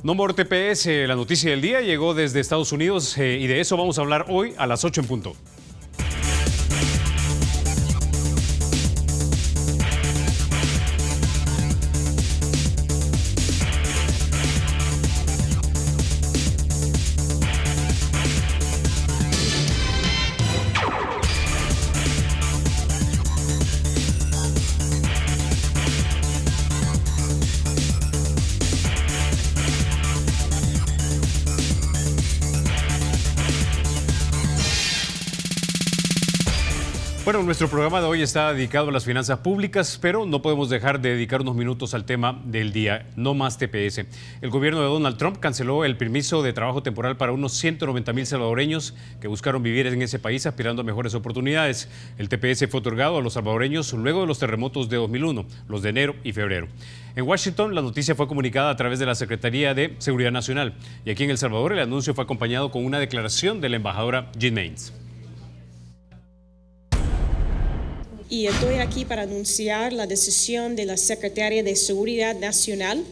No More TPS, la noticia del día llegó desde Estados Unidos y de eso vamos a hablar hoy a las 8 en punto. Bueno, nuestro programa de hoy está dedicado a las finanzas públicas, pero no podemos dejar de dedicar unos minutos al tema del día, no más TPS. El gobierno de Donald Trump canceló el permiso de trabajo temporal para unos 190,000 salvadoreños que buscaron vivir en ese país aspirando a mejores oportunidades. El TPS fue otorgado a los salvadoreños luego de los terremotos de 2001, los de enero y febrero. En Washington, la noticia fue comunicada a través de la Secretaría de Seguridad Nacional. Y aquí en El Salvador, el anuncio fue acompañado con una declaración de la embajadora Jean Maines. Y estoy aquí para anunciar la decisión de la Secretaría de Seguridad Nacional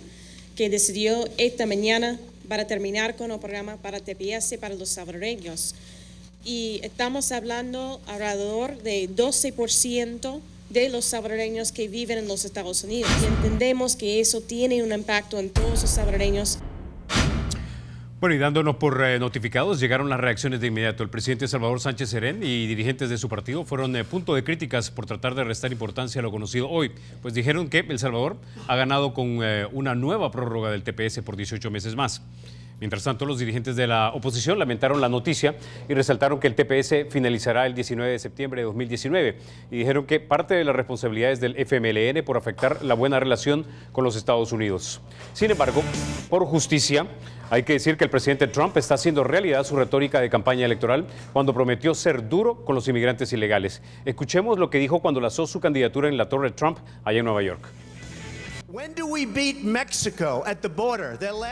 que decidió esta mañana para terminar con el programa para TPS para los salvadoreños. Y estamos hablando alrededor de 12% de los salvadoreños que viven en los Estados Unidos. Y entendemos que eso tiene un impacto en todos los salvadoreños. Bueno, y dándonos por notificados, llegaron las reacciones de inmediato. El presidente Salvador Sánchez Serén y dirigentes de su partido fueron punto de críticas por tratar de restar importancia a lo conocido hoy. Pues dijeron que El Salvador ha ganado con una nueva prórroga del TPS por 18 meses más. Mientras tanto, los dirigentes de la oposición lamentaron la noticia y resaltaron que el TPS finalizará el 19 de septiembre de 2019 y dijeron que parte de las responsabilidades del FMLN por afectar la buena relación con los Estados Unidos. Sin embargo, por justicia, hay que decir que el presidente Trump está haciendo realidad su retórica de campaña electoral cuando prometió ser duro con los inmigrantes ilegales. Escuchemos lo que dijo cuando lanzó su candidatura en la Torre Trump allá en Nueva York.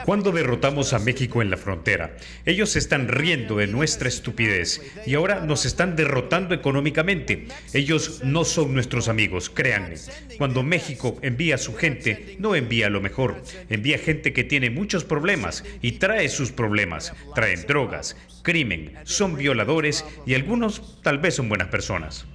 ¿Cuándo derrotamos a México en la frontera? Ellos se están riendo de nuestra estupidez y ahora nos están derrotando económicamente. Ellos no son nuestros amigos, créanme. Cuando México envía a su gente, no envía lo mejor. Envía gente que tiene muchos problemas y trae sus problemas. Traen drogas, crimen, son violadores y algunos tal vez son buenas personas.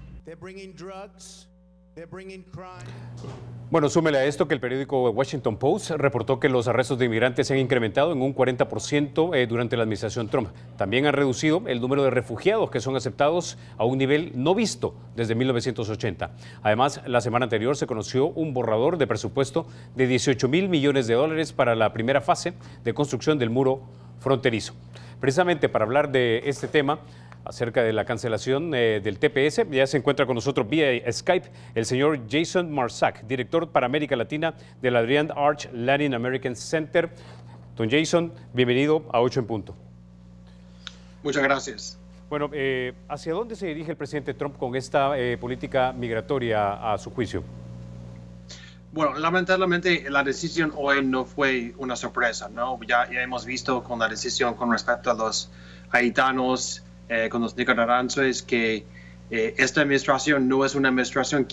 Bueno, súmele a esto que el periódico Washington Post reportó que los arrestos de inmigrantes se han incrementado en un 40% durante la administración Trump. También han reducido el número de refugiados que son aceptados a un nivel no visto desde 1980. Además, la semana anterior se conoció un borrador de presupuesto de 18,000 millones de dólares para la primera fase de construcción del muro fronterizo. Precisamente para hablar de este tema, acerca de la cancelación del TPS, ya se encuentra con nosotros vía Skype el señor Jason Marsac, director para América Latina del Adrian Arch Latin American Center. Don Jason, bienvenido a 8 en punto. Muchas gracias. Bueno, ¿hacia dónde se dirige el presidente Trump con esta política migratoria a su juicio? Bueno, lamentablemente la decisión hoy no fue una sorpresa, ¿no? Ya hemos visto con la decisión con respecto a los haitianos, con los nicaragüenses, que esta administración no es una administración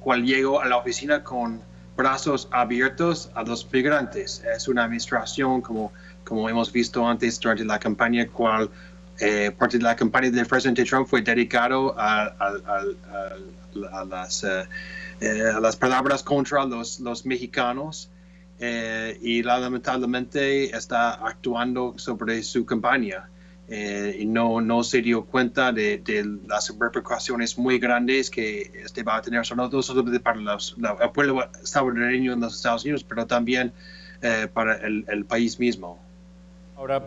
cual llegó a la oficina con brazos abiertos a los migrantes. Es una administración, como hemos visto antes durante la campaña, cual parte de la campaña del presidente Trump fue dedicado a las palabras contra los mexicanos y lamentablemente está actuando sobre su campaña. Y no se dio cuenta de las repercusiones muy grandes que va a tener, no solo para el pueblo salvadoreño en los Estados Unidos, pero también para el país mismo. Ahora,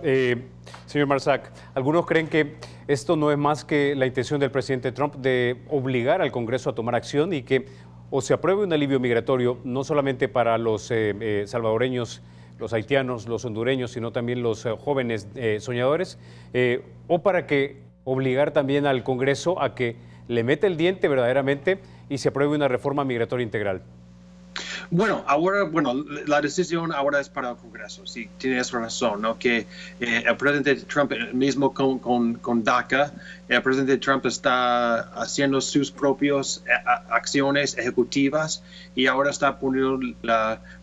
señor Marsac, algunos creen que esto no es más que la intención del presidente Trump de obligar al Congreso a tomar acción y que o se apruebe un alivio migratorio, no solamente para los salvadoreños, los haitianos, los hondureños, sino también los jóvenes soñadores, o para que obligar también al Congreso a que le meta el diente verdaderamente y se apruebe una reforma migratoria integral. Bueno, ahora, la decisión ahora es para el Congreso. Sí, tienes razón, ¿no? Que el presidente Trump, mismo con DACA, el presidente Trump está haciendo sus propias acciones ejecutivas y ahora está poniendo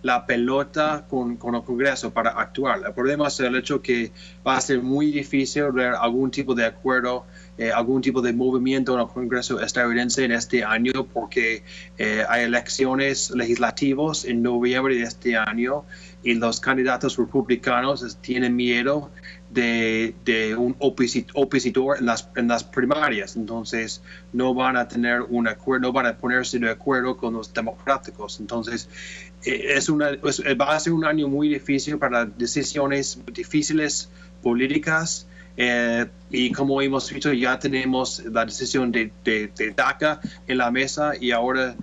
la pelota con el Congreso para actuar. El problema es el hecho que va a ser muy difícil ver algún tipo de acuerdo, algún tipo de movimiento en el Congreso estadounidense en este año porque hay elecciones legislativas en noviembre de este año y los candidatos republicanos tienen miedo de un opositor en las primarias. Entonces no van a tener un acuerdo, no van a ponerse de acuerdo con los democráticos. Entonces va a ser un año muy difícil para decisiones difíciles políticas. Y como hemos visto, ya tenemos la decisión de DACA en la mesa y ahora,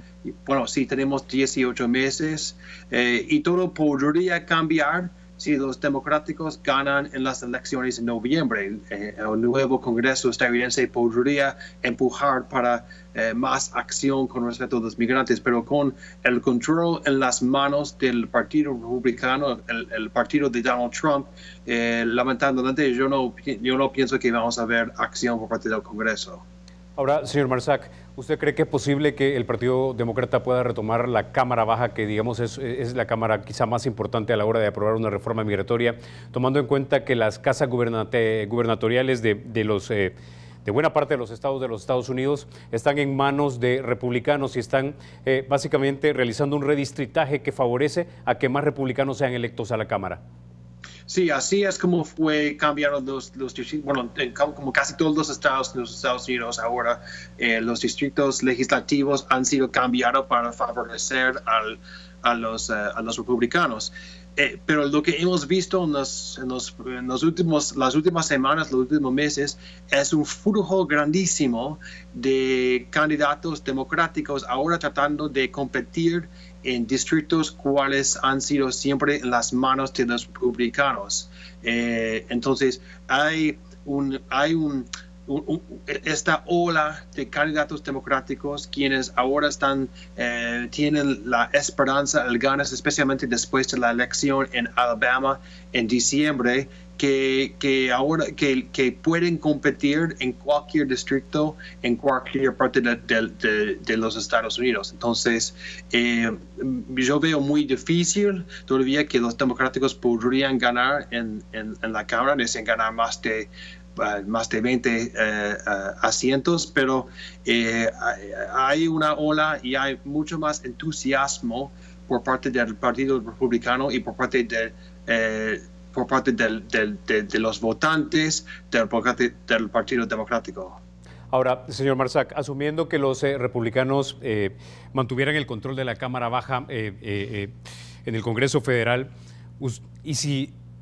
sí, tenemos 18 meses y todo podría cambiar si los democráticos ganan en las elecciones en noviembre. El nuevo Congreso estadounidense podría empujar para más acción con respecto a los migrantes, pero con el control en las manos del Partido Republicano, el partido de Donald Trump, lamentablemente yo no pienso que vamos a ver acción por parte del Congreso. Ahora, señor Marsac, ¿usted cree que es posible que el Partido Demócrata pueda retomar la Cámara Baja, que digamos es la Cámara quizá más importante a la hora de aprobar una reforma migratoria, tomando en cuenta que las casas gubernatoriales de buena parte de los Estados Unidos están en manos de republicanos y están básicamente realizando un redistritaje que favorece a que más republicanos sean electos a la Cámara? Sí, así es como fue cambiando los distritos, como casi todos los Estados Unidos ahora, los distritos legislativos han sido cambiados para favorecer a los republicanos. Pero lo que hemos visto en las últimas semanas, los últimos meses, es un flujo grandísimo de candidatos democráticos ahora tratando de competir en distritos cuales han sido siempre en las manos de los republicanos. Entonces, hay esta ola de candidatos democráticos quienes ahora tienen la esperanza, el ganas, especialmente después de la elección en Alabama en diciembre, que pueden competir en cualquier distrito, en cualquier parte de los Estados Unidos. Entonces, yo veo muy difícil todavía que los democráticos podrían ganar en la Cámara, desean ganar más de 20 asientos, pero hay una ola y hay mucho más entusiasmo por parte del Partido Republicano y por parte de los votantes del Partido Democrático. Ahora, señor Marsac, asumiendo que los republicanos mantuvieran el control de la Cámara Baja en el Congreso Federal,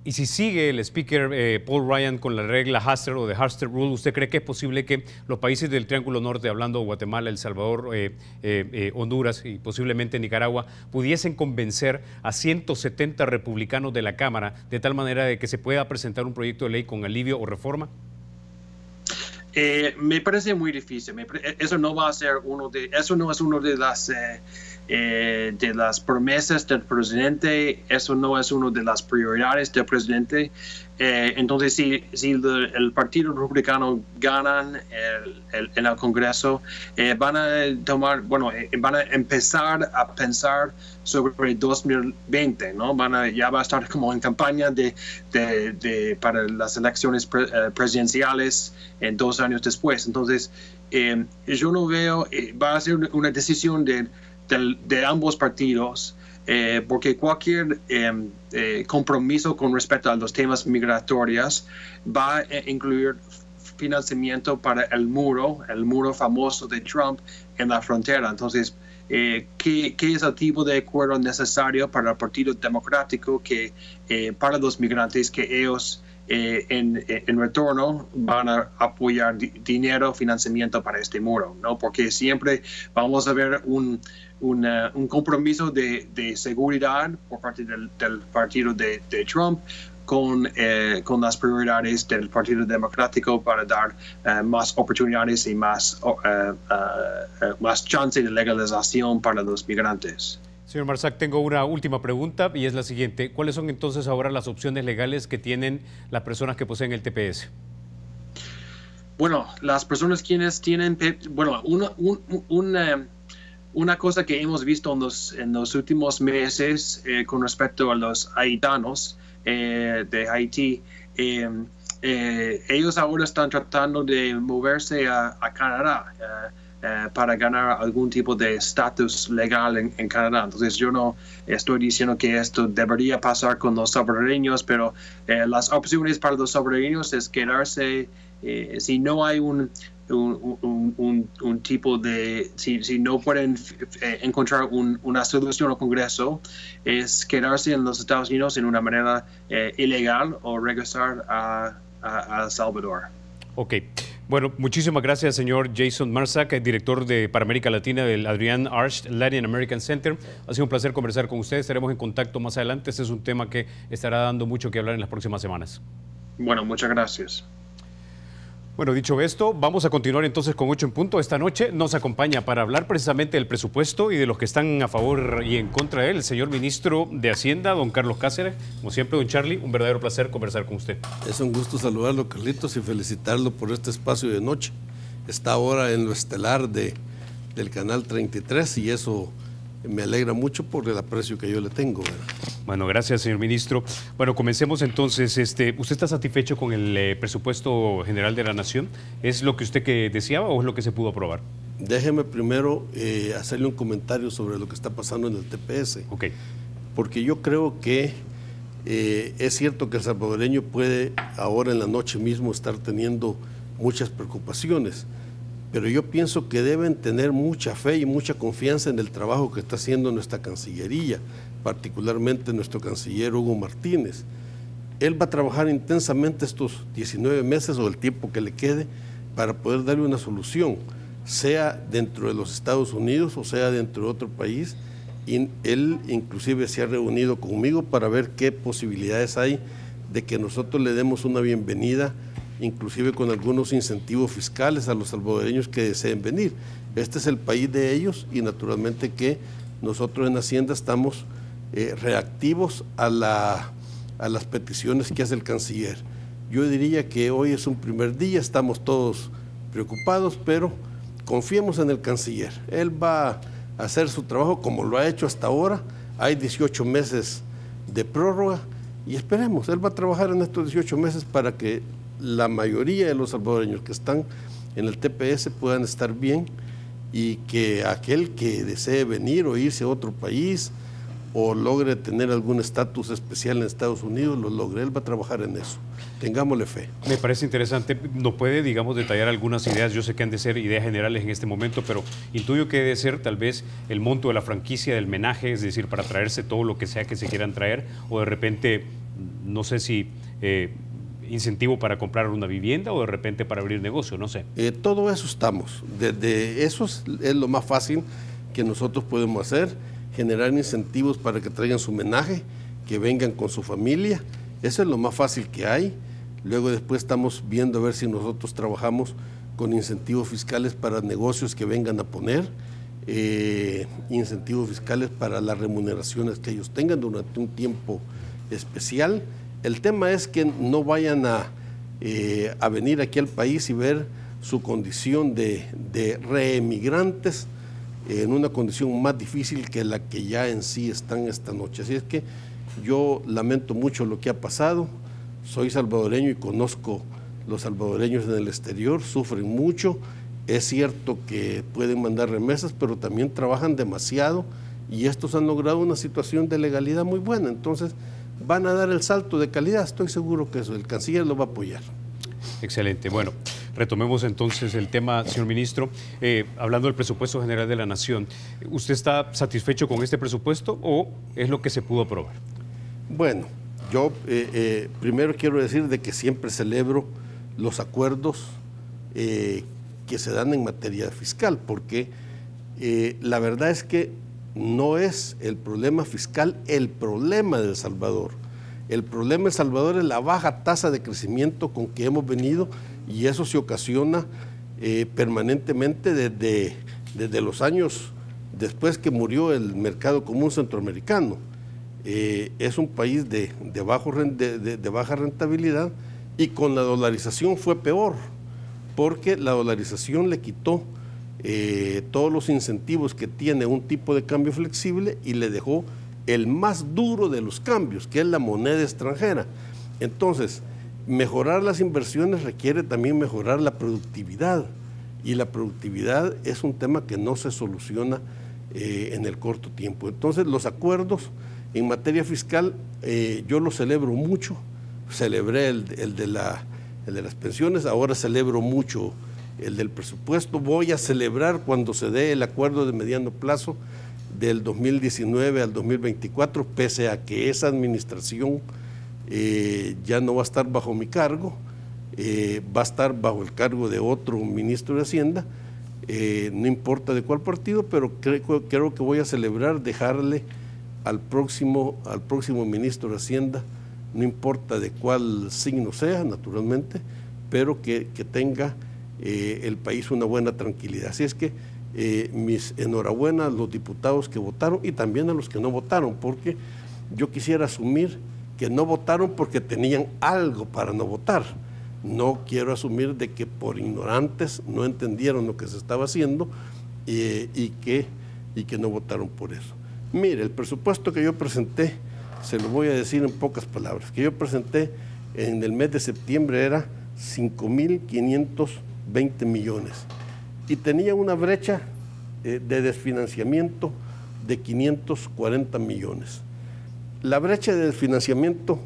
y si sigue el speaker Paul Ryan con la regla Hastert o de Hastert Rule, ¿usted cree que es posible que los países del Triángulo Norte, hablando Guatemala, El Salvador, Honduras y posiblemente Nicaragua, pudiesen convencer a 170 republicanos de la Cámara de tal manera de que se pueda presentar un proyecto de ley con alivio o reforma? Me parece muy difícil. Eso no va a ser eso no es uno de las promesas del presidente, eso no es una de las prioridades del presidente. Entonces, si el Partido Republicano ganan en el Congreso, van a empezar a pensar sobre 2020, ¿no? Ya va a estar como en campaña para las elecciones presidenciales en 2 años después. Entonces, yo no veo, va a ser una decisión de ambos partidos, porque cualquier compromiso con respecto a los temas migratorios va a incluir financiamiento para el muro famoso de Trump en la frontera. Entonces, ¿qué es el tipo de acuerdo necesario para el Partido Democrático para los migrantes que ellos en retorno van a apoyar dinero, financiamiento para este muro, ¿no? Porque siempre vamos a ver un compromiso de seguridad por parte del partido de Trump con las prioridades del Partido Democrático para dar más oportunidades y más chance de legalización para los migrantes. Señor Marsac, tengo una última pregunta y es la siguiente. ¿Cuáles son entonces ahora las opciones legales que tienen las personas que poseen el TPS? Bueno, las personas quienes tienen, bueno, una cosa que hemos visto en los últimos meses con respecto a los haitianos de Haití, ellos ahora están tratando de moverse a Canadá para ganar algún tipo de estatus legal en Canadá. Entonces yo no estoy diciendo que esto debería pasar con los salvadoreños, pero las opciones para los salvadoreños es quedarse, si no hay un tipo de, si no pueden encontrar una solución al Congreso, es quedarse en los Estados Unidos en una manera ilegal o regresar a El Salvador. Ok. Bueno, muchísimas gracias, señor Jason Marsac, director para América Latina del Adrienne Arsht Latin American Center. Ha sido un placer conversar con ustedes. Estaremos en contacto más adelante. Este es un tema que estará dando mucho que hablar en las próximas semanas. Bueno, muchas gracias. Bueno, dicho esto, vamos a continuar entonces con 8 en punto. Esta noche nos acompaña para hablar precisamente del presupuesto y de los que están a favor y en contra de él, el señor ministro de Hacienda, don Carlos Cáceres. Como siempre, don Charlie, un verdadero placer conversar con usted. Es un gusto saludarlo, Carlitos, y felicitarlo por este espacio de noche. Está ahora en lo estelar del Canal 33 y eso me alegra mucho por el aprecio que yo le tengo, ¿verdad? Bueno, gracias, señor ministro. Bueno, comencemos entonces. ¿Usted está satisfecho con el presupuesto general de la Nación? ¿Es lo que usted que deseaba o es lo que se pudo aprobar? Déjeme primero hacerle un comentario sobre lo que está pasando en el TPS. Ok. Porque yo creo que es cierto que el salvadoreño puede ahora en la noche mismo estar teniendo muchas preocupaciones, pero yo pienso que deben tener mucha fe y mucha confianza en el trabajo que está haciendo nuestra Cancillería, particularmente nuestro canciller Hugo Martínez. Él va a trabajar intensamente estos 19 meses o el tiempo que le quede para poder darle una solución, sea dentro de los Estados Unidos o sea dentro de otro país. Y él inclusive se ha reunido conmigo para ver qué posibilidades hay de que nosotros le demos una bienvenida, inclusive con algunos incentivos fiscales a los salvadoreños que deseen venir. Este es el país de ellos y naturalmente que nosotros en Hacienda estamos reactivos a las peticiones que hace el canciller. Yo diría que hoy es un primer día, estamos todos preocupados, pero confiemos en el canciller. Él va a hacer su trabajo como lo ha hecho hasta ahora. Hay 18 meses de prórroga y esperemos, él va a trabajar en estos 18 meses para que la mayoría de los salvadoreños que están en el TPS puedan estar bien y que aquel que desee venir o irse a otro país o logre tener algún estatus especial en Estados Unidos, lo logre. Él va a trabajar en eso. Tengámosle fe. Me parece interesante. ¿Nos puede, digamos, detallar algunas ideas? Yo sé que han de ser ideas generales en este momento, pero intuyo que debe ser tal vez el monto de la franquicia, del menaje, es decir, para traerse todo lo que sea que se quieran traer, o de repente, no sé si incentivo para comprar una vivienda o de repente para abrir negocio, no sé. Todo eso estamos. Desde eso es lo más fácil que nosotros podemos hacer, generar incentivos para que traigan su menaje, que vengan con su familia. Eso es lo más fácil que hay. Luego después estamos viendo a ver si nosotros trabajamos con incentivos fiscales para negocios que vengan a poner, incentivos fiscales para las remuneraciones que ellos tengan durante un tiempo especial. El tema es que no vayan a venir aquí al país y ver su condición de reemigrantes en una condición más difícil que la que ya en sí están esta noche. Así es que yo lamento mucho lo que ha pasado. Soy salvadoreño y conozco los salvadoreños en el exterior, sufren mucho. Es cierto que pueden mandar remesas, pero también trabajan demasiado y estos han logrado una situación de legalidad muy buena. Entonces van a dar el salto de calidad, estoy seguro que eso, el canciller lo va a apoyar. Excelente. Bueno, retomemos entonces el tema, señor ministro. Hablando del presupuesto general de la Nación, ¿usted está satisfecho con este presupuesto o es lo que se pudo aprobar? Bueno, yo primero quiero decir de que siempre celebro los acuerdos que se dan en materia fiscal, porque la verdad es que no es el problema fiscal el problema de El Salvador. El problema de El Salvador es la baja tasa de crecimiento con que hemos venido y eso se ocasiona permanentemente desde los años después que murió el mercado común centroamericano. Es un país de baja rentabilidad, y con la dolarización fue peor, porque la dolarización le quitó todos los incentivos que tiene un tipo de cambio flexible y le dejó el más duro de los cambios, que es la moneda extranjera. Entonces, mejorar las inversiones requiere también mejorar la productividad, y la productividad es un tema que no se soluciona en el corto tiempo. Entonces, los acuerdos en materia fiscal yo los celebro mucho. Celebré el de las pensiones, ahora celebro mucho el del presupuesto. Voy a celebrar cuando se dé el acuerdo de mediano plazo del 2019 al 2024, pese a que esa administración ya no va a estar bajo mi cargo, va a estar bajo el cargo de otro ministro de Hacienda, no importa de cuál partido, pero creo que voy a celebrar dejarle al próximo ministro de Hacienda, no importa de cuál signo sea, naturalmente, pero que tenga el país una buena tranquilidad. Así es que mis enhorabuena a los diputados que votaron y también a los que no votaron, porque yo quisiera asumir que no votaron porque tenían algo para no votar. No quiero asumir de que por ignorantes no entendieron lo que se estaba haciendo y que no votaron por eso. Mire, el presupuesto que yo presenté, se lo voy a decir en pocas palabras, que yo presenté en el mes de septiembre era 5.520 millones y tenía una brecha de desfinanciamiento de 540 millones. La brecha de desfinanciamiento,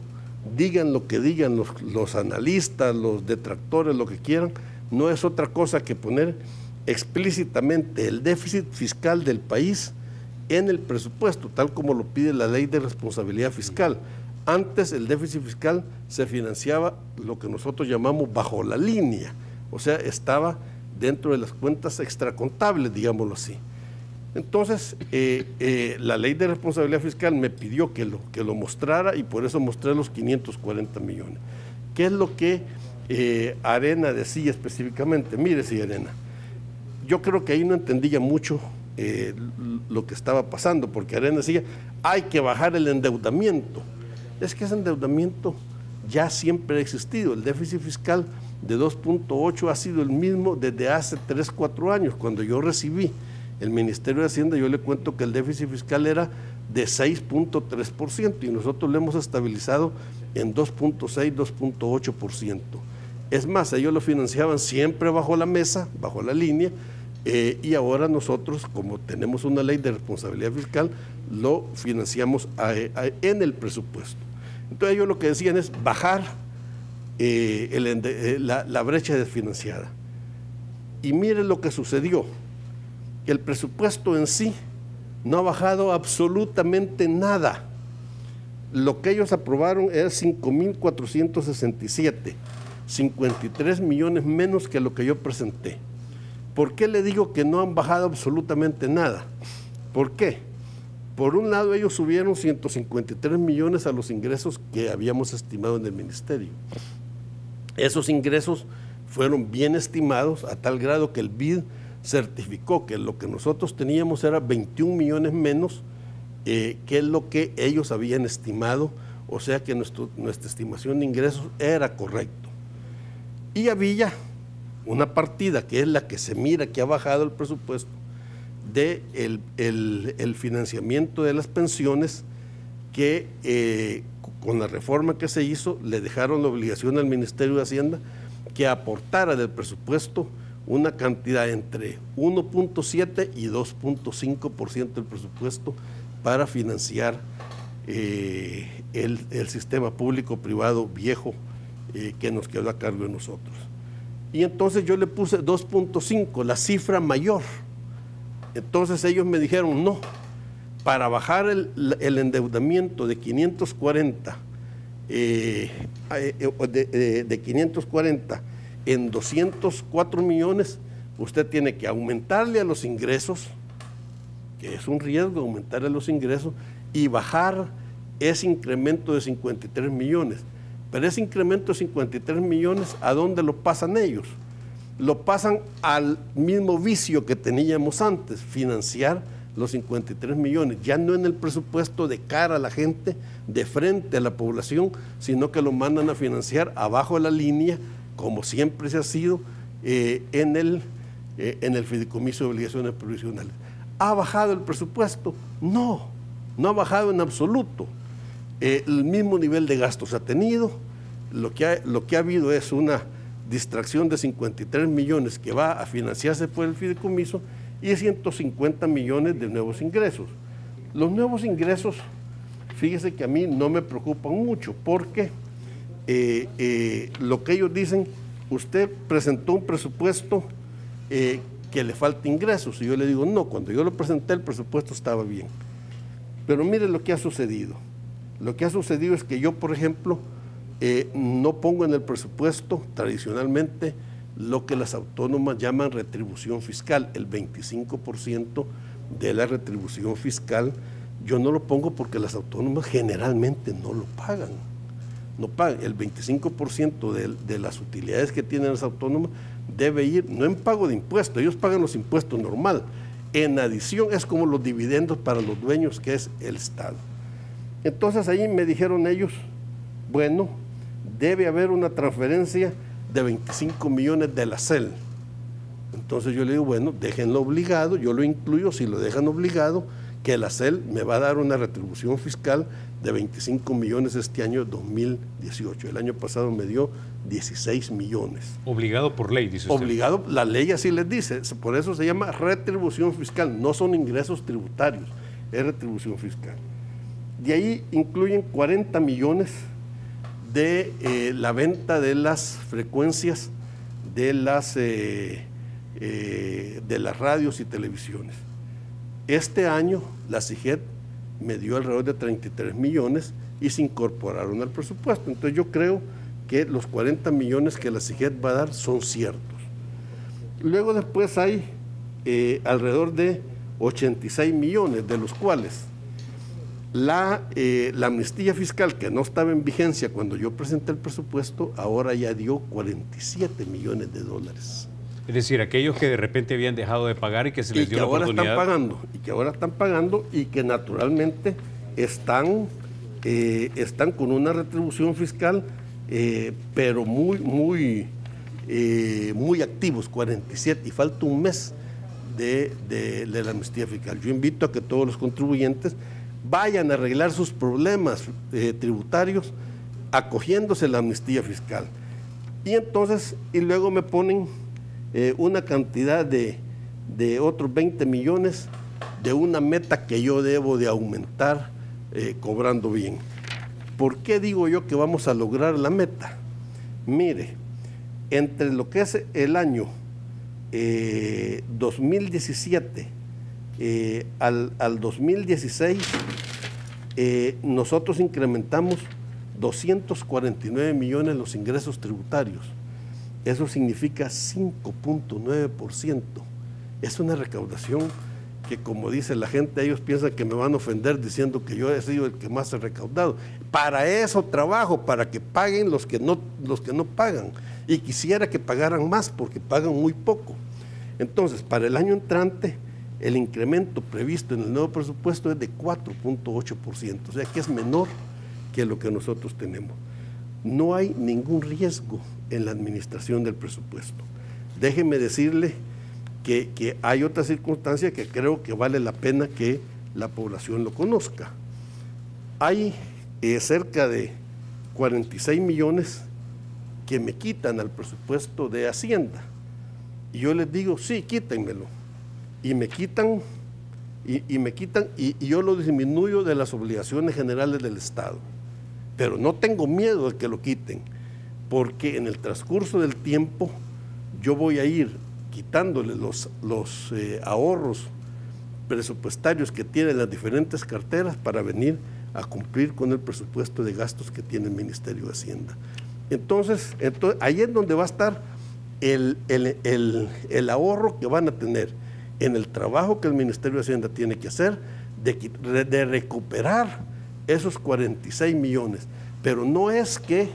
digan lo que digan los analistas, los detractores, lo que quieran, no es otra cosa que poner explícitamente el déficit fiscal del país en el presupuesto, tal como lo pide la Ley de Responsabilidad Fiscal. Antes el déficit fiscal se financiaba lo que nosotros llamamos bajo la línea, o sea, estaba dentro de las cuentas extracontables, digámoslo así. Entonces, la Ley de Responsabilidad Fiscal me pidió que lo mostrara y por eso mostré los 540 millones. ¿Qué es lo que Arena decía específicamente? Mire, sí, Arena, yo creo que ahí no entendía mucho lo que estaba pasando, porque Arena decía, hay que bajar el endeudamiento. Es que ese endeudamiento ya siempre ha existido. El déficit fiscal de 2.8 ha sido el mismo desde hace 3, 4 años. Cuando yo recibí el Ministerio de Hacienda, yo le cuento que el déficit fiscal era de 6.3% y nosotros lo hemos estabilizado en 2.6, 2.8%. Es más, ellos lo financiaban siempre bajo la mesa, bajo la línea, y ahora nosotros, como tenemos una ley de responsabilidad fiscal, lo financiamos en el presupuesto. Entonces ellos lo que decían es bajar la brecha desfinanciada. Y miren lo que sucedió, que el presupuesto en sí no ha bajado absolutamente nada. Lo que ellos aprobaron era 5.467, 53 millones menos que lo que yo presenté. ¿Por qué le digo que no han bajado absolutamente nada? ¿Por qué? Por un lado, ellos subieron 153 millones a los ingresos que habíamos estimado en el ministerio. Esos ingresos fueron bien estimados a tal grado que el BID certificó que lo que nosotros teníamos era 21 millones menos que es lo que ellos habían estimado, o sea que nuestra estimación de ingresos era correcto. Y había una partida que es la que se mira que ha bajado el presupuesto de el financiamiento de las pensiones, que con la reforma que se hizo le dejaron la obligación al Ministerio de Hacienda que aportara del presupuesto una cantidad entre 1.7 y 2.5% del presupuesto para financiar el sistema público-privado viejo que nos quedó a cargo de nosotros. Y entonces yo le puse 2.5, la cifra mayor. Entonces ellos me dijeron, no, para bajar el endeudamiento de 540, de 540 en 204 millones, usted tiene que aumentarle a los ingresos, que es un riesgo aumentarle a los ingresos, y bajar ese incremento de 53 millones. Pero ese incremento de 53 millones, ¿a dónde lo pasan ellos? Lo pasan al mismo vicio que teníamos antes, financiar los 53 millones, ya no en el presupuesto de cara a la gente, de frente a la población, sino que lo mandan a financiar abajo de la línea, como siempre se ha sido, en el fideicomiso de obligaciones provisionales. ¿Ha bajado el presupuesto? No, no ha bajado en absoluto. El mismo nivel de gastos ha tenido. Lo que ha habido es una distracción de 53 millones que va a financiarse por el fideicomiso y 150 millones de nuevos ingresos. Los nuevos ingresos, fíjese que a mí no me preocupan mucho porque lo que ellos dicen, usted presentó un presupuesto que le falta ingresos, y yo le digo, no, cuando yo lo presenté el presupuesto estaba bien. Pero mire lo que ha sucedido. Lo que ha sucedido es que yo, por ejemplo, no pongo en el presupuesto tradicionalmente lo que las autónomas llaman retribución fiscal, el 25% de la retribución fiscal. Yo no lo pongo porque las autónomas generalmente no lo pagan. No pagan. El 25% de las utilidades que tienen las autónomas debe ir, no en pago de impuestos, ellos pagan los impuestos normal. En adición es como los dividendos para los dueños, que es el Estado. Entonces ahí me dijeron ellos, bueno, debe haber una transferencia de 25 millones de la CEL. Entonces yo le digo, bueno, déjenlo obligado, yo lo incluyo, si lo dejan obligado, que la CEL me va a dar una retribución fiscal de 25 millones este año 2018. El año pasado me dio 16 millones. Obligado por ley, dice usted. Obligado, la ley así les dice, por eso se llama retribución fiscal, no son ingresos tributarios, es retribución fiscal. De ahí incluyen 40 millones de la venta de las frecuencias de las radios y televisiones. Este año la CIGED me dio alrededor de 33 millones y se incorporaron al presupuesto. Entonces yo creo que los 40 millones que la CIGED va a dar son ciertos. Luego después hay alrededor de 86 millones, de los cuales la amnistía fiscal, que no estaba en vigencia cuando yo presenté el presupuesto, ahora ya dio 47 millones de dólares. Es decir, aquellos que de repente habían dejado de pagar y que se les dio la oportunidad. Y que ahora están pagando y que naturalmente están con una retribución fiscal, pero muy activos, 47, y falta un mes de la amnistía fiscal. Yo invito a que todos los contribuyentes vayan a arreglar sus problemas tributarios acogiéndose a la amnistía fiscal. Y entonces, y luego me ponen una cantidad de otros 20 millones de una meta que yo debo de aumentar cobrando bien. ¿Por qué digo yo que vamos a lograr la meta? Mire, entre lo que es el año 2017 al 2016, nosotros incrementamos 249 millones los ingresos tributarios. Eso significa 5.9%. Es una recaudación que, como dice la gente, ellos piensan que me van a ofender diciendo que yo he sido el que más he recaudado. Para eso trabajo, para que paguen los que no pagan. Y quisiera que pagaran más porque pagan muy poco. Entonces, para el año entrante, el incremento previsto en el nuevo presupuesto es de 4.8%, o sea que es menor que lo que nosotros tenemos. No hay ningún riesgo en la administración del presupuesto. Déjeme decirle que hay otra circunstancia que creo que vale la pena que la población lo conozca. Hay cerca de 46 millones que me quitan al presupuesto de Hacienda. Y yo les digo, sí, quítenmelo. Y me quitan, y yo lo disminuyo de las obligaciones generales del Estado. Pero no tengo miedo de que lo quiten, porque en el transcurso del tiempo yo voy a ir quitándole los ahorros presupuestarios que tienen las diferentes carteras para venir a cumplir con el presupuesto de gastos que tiene el Ministerio de Hacienda. Entonces ahí es donde va a estar el ahorro que van a tener en el trabajo que el Ministerio de Hacienda tiene que hacer de recuperar esos 46 millones, pero no es que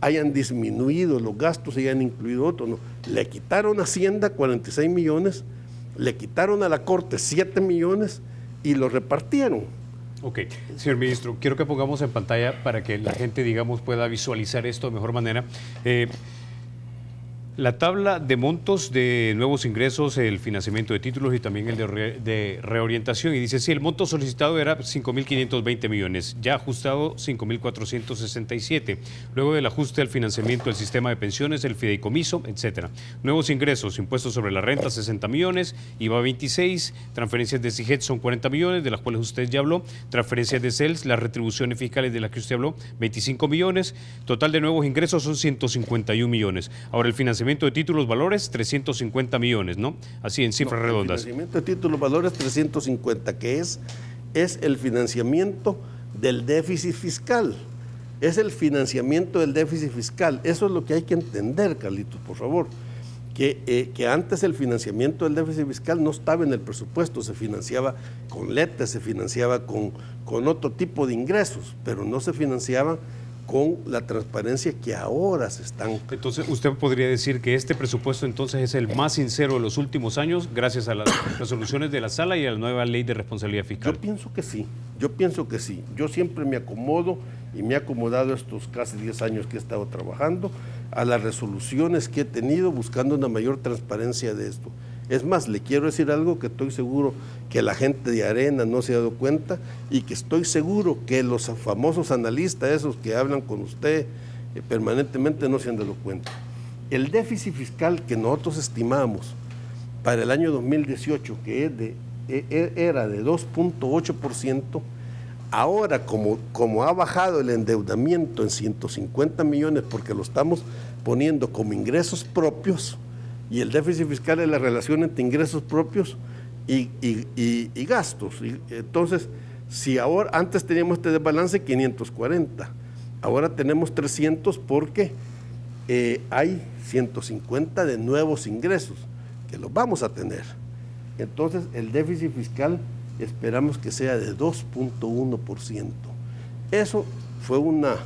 hayan disminuido los gastos y hayan incluido otros, no. Le quitaron a Hacienda 46 millones, le quitaron a la Corte 7 millones y lo repartieron. Ok, señor ministro, quiero que pongamos en pantalla para que la gente, digamos, pueda visualizar esto de mejor manera. La tabla de montos de nuevos ingresos, el financiamiento de títulos y también el de reorientación. Y dice, sí, el monto solicitado era 5.520 millones, ya ajustado 5.467. Luego del ajuste al financiamiento del sistema de pensiones, el fideicomiso, etcétera. Nuevos ingresos, impuestos sobre la renta, 60 millones, IVA 26, transferencias de SIGET son 40 millones, de las cuales usted ya habló, transferencias de CELS, las retribuciones fiscales de las que usted habló, 25 millones, total de nuevos ingresos son 151 millones. Ahora, el financiamiento de títulos valores, 350 millones, ¿no? Así en cifras redondas. El financiamiento de títulos valores, 350, que es el financiamiento del déficit fiscal. Es el financiamiento del déficit fiscal. Eso es lo que hay que entender, Carlitos, por favor. Que antes el financiamiento del déficit fiscal no estaba en el presupuesto, se financiaba con letes, se financiaba con otro tipo de ingresos, pero no se financiaba con la transparencia que ahora se están... Entonces, ¿usted podría decir que este presupuesto entonces es el más sincero de los últimos años gracias a las resoluciones de la Sala y a la nueva ley de responsabilidad fiscal? Yo pienso que sí, Yo siempre me acomodo y me he acomodado estos casi 10 años que he estado trabajando a las resoluciones que he tenido buscando una mayor transparencia de esto. Es más, le quiero decir algo que estoy seguro que la gente de Arena no se ha dado cuenta y que estoy seguro que los famosos analistas, esos que hablan con usted permanentemente, no se han dado cuenta. El déficit fiscal que nosotros estimamos para el año 2018, que era de 2.8%, ahora como ha bajado el endeudamiento en 150 millones porque lo estamos poniendo como ingresos propios, y el déficit fiscal es la relación entre ingresos propios y gastos. Entonces, si ahora, antes teníamos este desbalance 540, ahora tenemos 300 porque hay 150 de nuevos ingresos, que los vamos a tener. Entonces, el déficit fiscal esperamos que sea de 2.1%. Eso fue una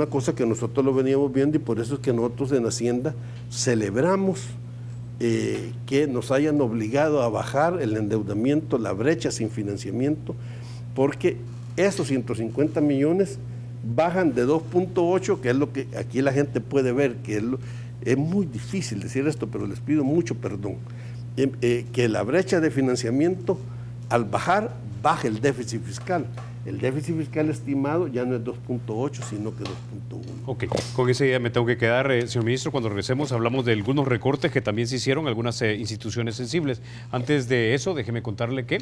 cosa que nosotros lo veníamos viendo y por eso es que nosotros en Hacienda celebramos que nos hayan obligado a bajar el endeudamiento, la brecha sin financiamiento, porque esos 150 millones bajan de 2.8, que es lo que aquí la gente puede ver, que es muy difícil decir esto, pero les pido mucho perdón, que la brecha de financiamiento al bajar, baja el déficit fiscal. El déficit fiscal estimado ya no es 2.8, sino que 2.1. Ok, con esa idea me tengo que quedar, señor ministro. Cuando regresemos hablamos de algunos recortes que también se hicieron, algunas instituciones sensibles. Antes de eso, déjeme contarle que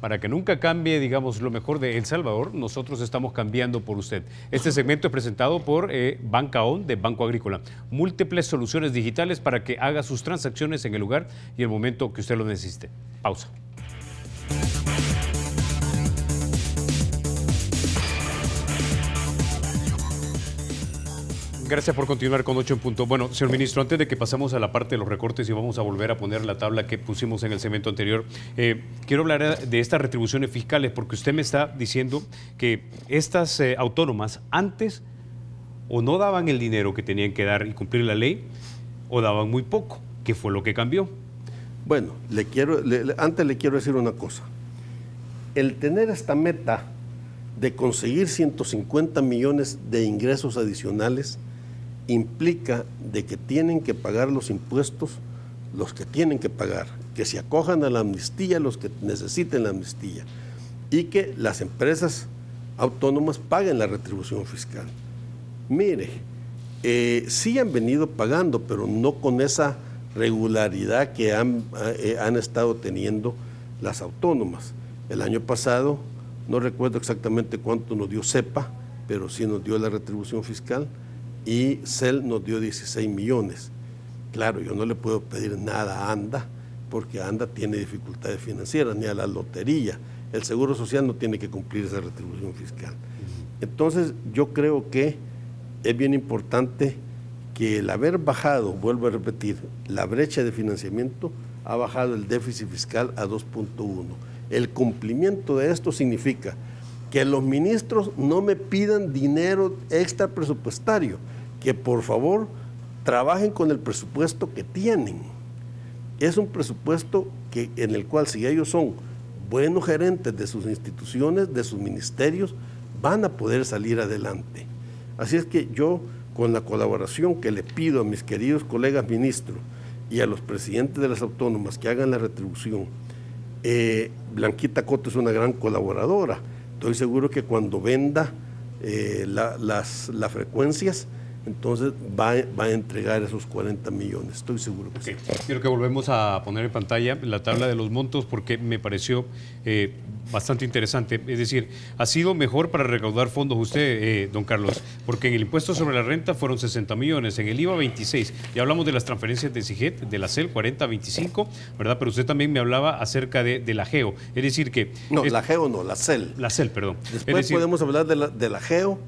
para que nunca cambie, digamos, lo mejor de El Salvador, nosotros estamos cambiando por usted. Este segmento es presentado por Banca On de Banco Agrícola. Múltiples soluciones digitales para que haga sus transacciones en el lugar y el momento que usted lo necesite. Pausa. Gracias por continuar con 8 en punto. Bueno, señor ministro, antes de que pasemos a la parte de los recortes y vamos a volver a poner la tabla que pusimos en el segmento anterior, quiero hablar de estas retribuciones fiscales porque usted me está diciendo que estas autónomas antes o no daban el dinero que tenían que dar y cumplir la ley o daban muy poco. ¿Qué fue lo que cambió? Bueno, antes le quiero decir una cosa. El tener esta meta de conseguir 150 millones de ingresos adicionales implica de que tienen que pagar los impuestos los que tienen que pagar, que se acojan a la amnistía los que necesiten la amnistía y que las empresas autónomas paguen la retribución fiscal. Mire, sí han venido pagando, pero no con esa regularidad que han estado teniendo las autónomas. El año pasado, no recuerdo exactamente cuánto nos dio CEPA, pero sí nos dio la retribución fiscal, y CEL nos dio 16 millones. Claro, yo no le puedo pedir nada a ANDA, porque ANDA tiene dificultades financieras, ni a la lotería. El Seguro Social no tiene que cumplir esa retribución fiscal. Entonces, yo creo que es bien importante que el haber bajado, vuelvo a repetir, la brecha de financiamiento, ha bajado el déficit fiscal a 2.1. El cumplimiento de esto significa que los ministros no me pidan dinero extra presupuestario, que por favor trabajen con el presupuesto que tienen. Es un presupuesto en el cual, si ellos son buenos gerentes de sus instituciones, de sus ministerios, van a poder salir adelante. Así es que yo, con la colaboración que le pido a mis queridos colegas ministros y a los presidentes de las autónomas que hagan la retribución, Blanquita Coto es una gran colaboradora. Estoy seguro que cuando venda las frecuencias, entonces va a entregar esos 40 millones, estoy seguro que sí. Quiero que volvemos a poner en pantalla la tabla de los montos porque me pareció bastante interesante. Es decir, ha sido mejor para recaudar fondos usted, don Carlos, porque en el impuesto sobre la renta fueron 60 millones, en el IVA 26. Ya hablamos de las transferencias de SIGET, de la CEL 40, 25, ¿verdad? Pero usted también me hablaba acerca de la GEO. Es decir que... No, la GEO no, la CEL. La CEL, perdón. Después podemos hablar de la GEO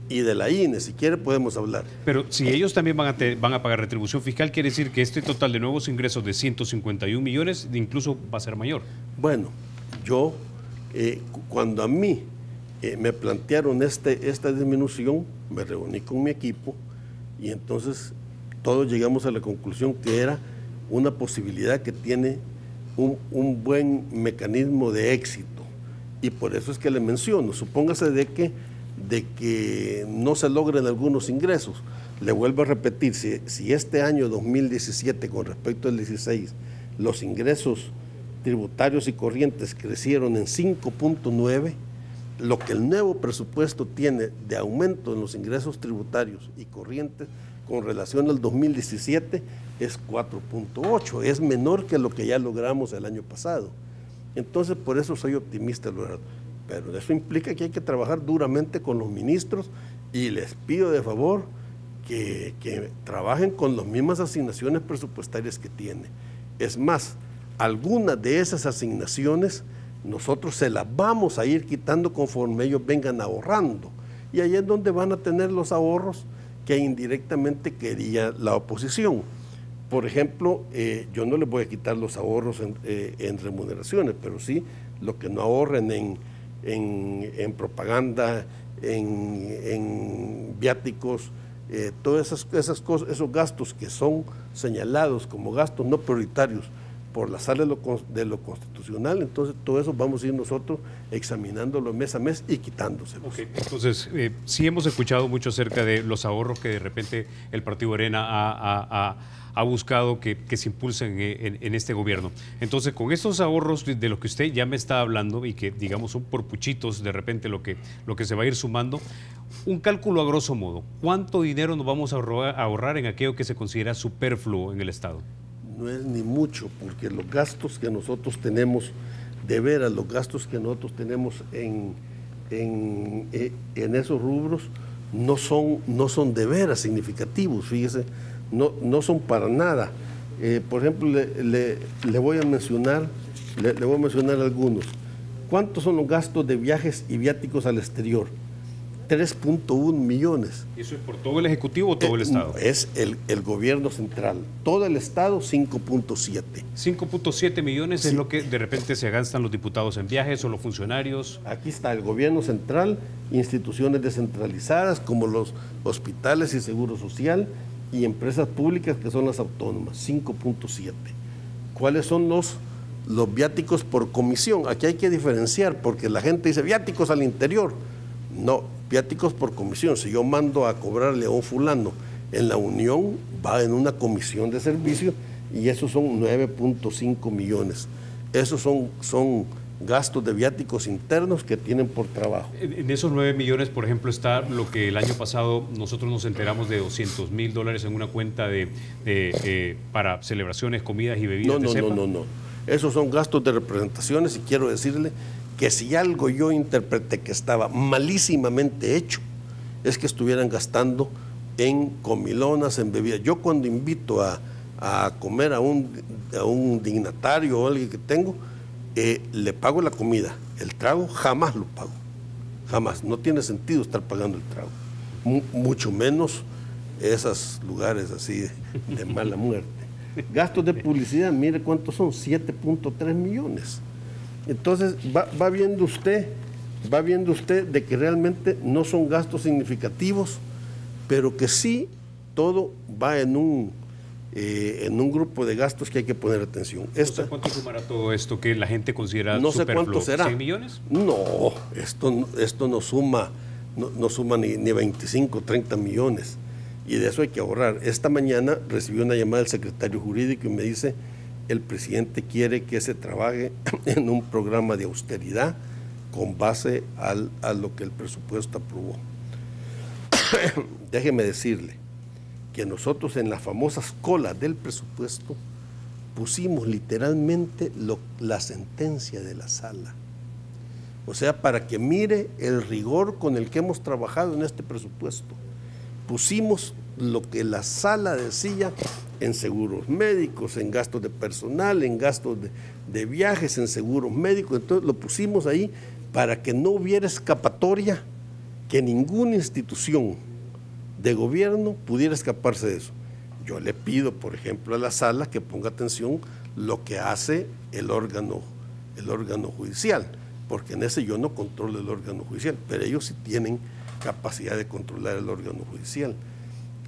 y de la INE, si quiere podemos hablar. Pero si ellos también van a pagar retribución fiscal, quiere decir que este total de nuevos ingresos de 151 millones incluso va a ser mayor. Bueno, yo, cuando a mí me plantearon esta disminución, me reuní con mi equipo y entonces todos llegamos a la conclusión que era una posibilidad que tiene un buen mecanismo de éxito. Y por eso es que le menciono, supóngase de que no se logren algunos ingresos. Le vuelvo a repetir, si este año 2017 con respecto al 16 los ingresos tributarios y corrientes crecieron en 5.9, lo que el nuevo presupuesto tiene de aumento en los ingresos tributarios y corrientes con relación al 2017 es 4.8, es menor que lo que ya logramos el año pasado. Entonces por eso soy optimista, Leonardo. Pero eso implica que hay que trabajar duramente con los ministros y les pido de favor que trabajen con las mismas asignaciones presupuestarias que tiene. Es más, algunas de esas asignaciones nosotros se las vamos a ir quitando conforme ellos vengan ahorrando. Y ahí es donde van a tener los ahorros que indirectamente quería la oposición. Por ejemplo, yo no les voy a quitar los ahorros en remuneraciones, pero sí lo que no ahorren en propaganda, en viáticos, todas esas cosas, esos gastos que son señalados como gastos no prioritarios por la sala de lo constitucional, entonces todo eso vamos a ir nosotros examinándolo mes a mes y quitándoselos. Okay. Entonces, sí hemos escuchado mucho acerca de los ahorros que de repente el Partido Arena ha buscado que se impulsen en este gobierno. Entonces, con estos ahorros de los que usted ya me está hablando y que, digamos, son por puchitos de repente lo que se va a ir sumando, un cálculo a grosso modo, ¿cuánto dinero nos vamos a ahorrar en aquello que se considera superfluo en el Estado? No es ni mucho, porque los gastos que nosotros tenemos, de veras, los gastos que nosotros tenemos en esos rubros no son de veras significativos, fíjese. No son para nada. Por ejemplo, le voy a mencionar algunos. ¿Cuántos son los gastos de viajes y viáticos al exterior? 3.1 millones. ¿Eso es por todo el Ejecutivo o todo el Estado? Es el gobierno central. Todo el Estado, 5.7. 5.7 millones, sí. Es lo que de repente se gastan los diputados en viajes o los funcionarios. Aquí está el gobierno central, instituciones descentralizadas como los hospitales y seguro social, y empresas públicas que son las autónomas, 5.7. ¿Cuáles son los viáticos por comisión? Aquí hay que diferenciar, porque la gente dice viáticos al interior. No, viáticos por comisión. Si yo mando a cobrarle a un fulano en la Unión, va en una comisión de servicio y esos son 9.5 millones. Esos son gastos de viáticos internos que tienen por trabajo. En esos 9 millones, por ejemplo, está lo que el año pasado nosotros nos enteramos de $200,000 en una cuenta para celebraciones, comidas y bebidas. No. Esos son gastos de representaciones y quiero decirle que si algo yo interpreté que estaba malísimamente hecho, es que estuvieran gastando en comilonas, en bebidas. Yo cuando invito a comer a un dignatario o alguien que tengo, le pago la comida, el trago jamás lo pago, jamás, no tiene sentido estar pagando el trago, mucho menos esos lugares así de mala muerte. Gastos de publicidad, mire cuántos son, 7.3 millones. Entonces va viendo usted de que realmente no son gastos significativos, pero que sí todo va en en un grupo de gastos que hay que poner atención. ¿Cuánto sumará todo esto que la gente considera no sé superfluo? cuánto será. ¿100 millones? No, esto no suma, no suma ni 25, 30 millones. Y de eso hay que ahorrar. Esta mañana recibí una llamada del secretario jurídico y me dice, el presidente quiere que se trabaje en un programa de austeridad con base a lo que el presupuesto aprobó. Déjeme decirle que nosotros en las famosas colas del presupuesto pusimos literalmente la sentencia de la sala. O sea, para que mire el rigor con el que hemos trabajado en este presupuesto. Pusimos lo que la sala decía en seguros médicos, en gastos de personal, en gastos de viajes, en seguros médicos. Entonces lo pusimos ahí para que no hubiera escapatoria, que ninguna institución de gobierno pudiera escaparse de eso. Yo le pido, por ejemplo, a la sala que ponga atención lo que hace el órgano judicial, porque en ese yo no controlo el órgano judicial, pero ellos sí tienen capacidad de controlar el órgano judicial.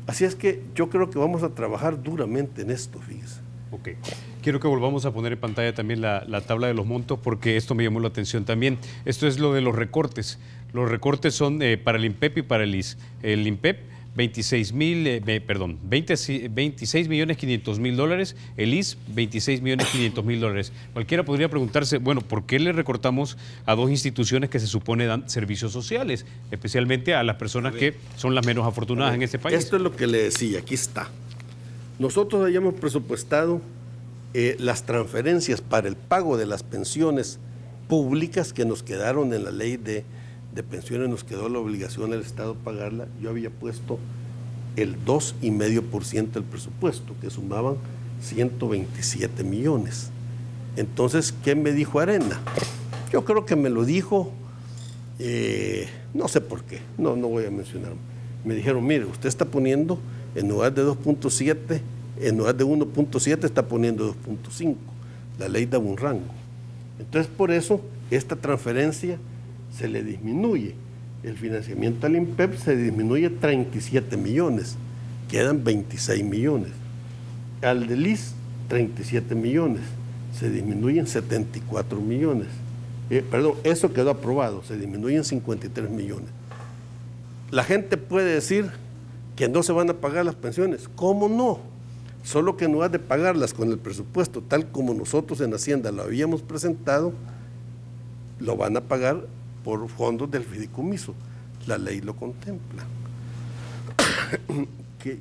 Así es que yo creo que vamos a trabajar duramente en esto, fíjese. Ok. Quiero que volvamos a poner en pantalla también la tabla de los montos, porque esto me llamó la atención también. Esto es lo de los recortes. Los recortes son para el INPEP y para el IS. El INPEP, 26.500.000 dólares, el IS, 26.500.000 dólares. Cualquiera podría preguntarse, bueno, ¿por qué le recortamos a dos instituciones que se supone dan servicios sociales, especialmente a las personas que son las menos afortunadas en este país? Esto es lo que le decía, aquí está. Nosotros hayamos presupuestado las transferencias para el pago de las pensiones públicas que nos quedaron en la ley de pensiones, nos quedó la obligación del Estado pagarla. Yo había puesto el 2,5% del presupuesto, que sumaban 127 millones. Entonces, ¿qué me dijo Arena? Yo creo que me lo dijo, no sé por qué, no voy a mencionar. Me dijeron, mire, usted está poniendo, en lugar de 2.7, en lugar de 1.7 está poniendo 2.5. La ley da un rango. Entonces, por eso, esta transferencia se le disminuye. El financiamiento al INPEP se disminuye 37 millones, quedan 26 millones. Al del IS, 37 millones, se disminuyen 74 millones. Perdón, eso quedó aprobado, se disminuyen 53 millones. La gente puede decir que no se van a pagar las pensiones. ¿Cómo no? Solo que en lugar de pagarlas con el presupuesto, tal como nosotros en Hacienda lo habíamos presentado, lo van a pagar por fondos del fideicomiso. La ley lo contempla.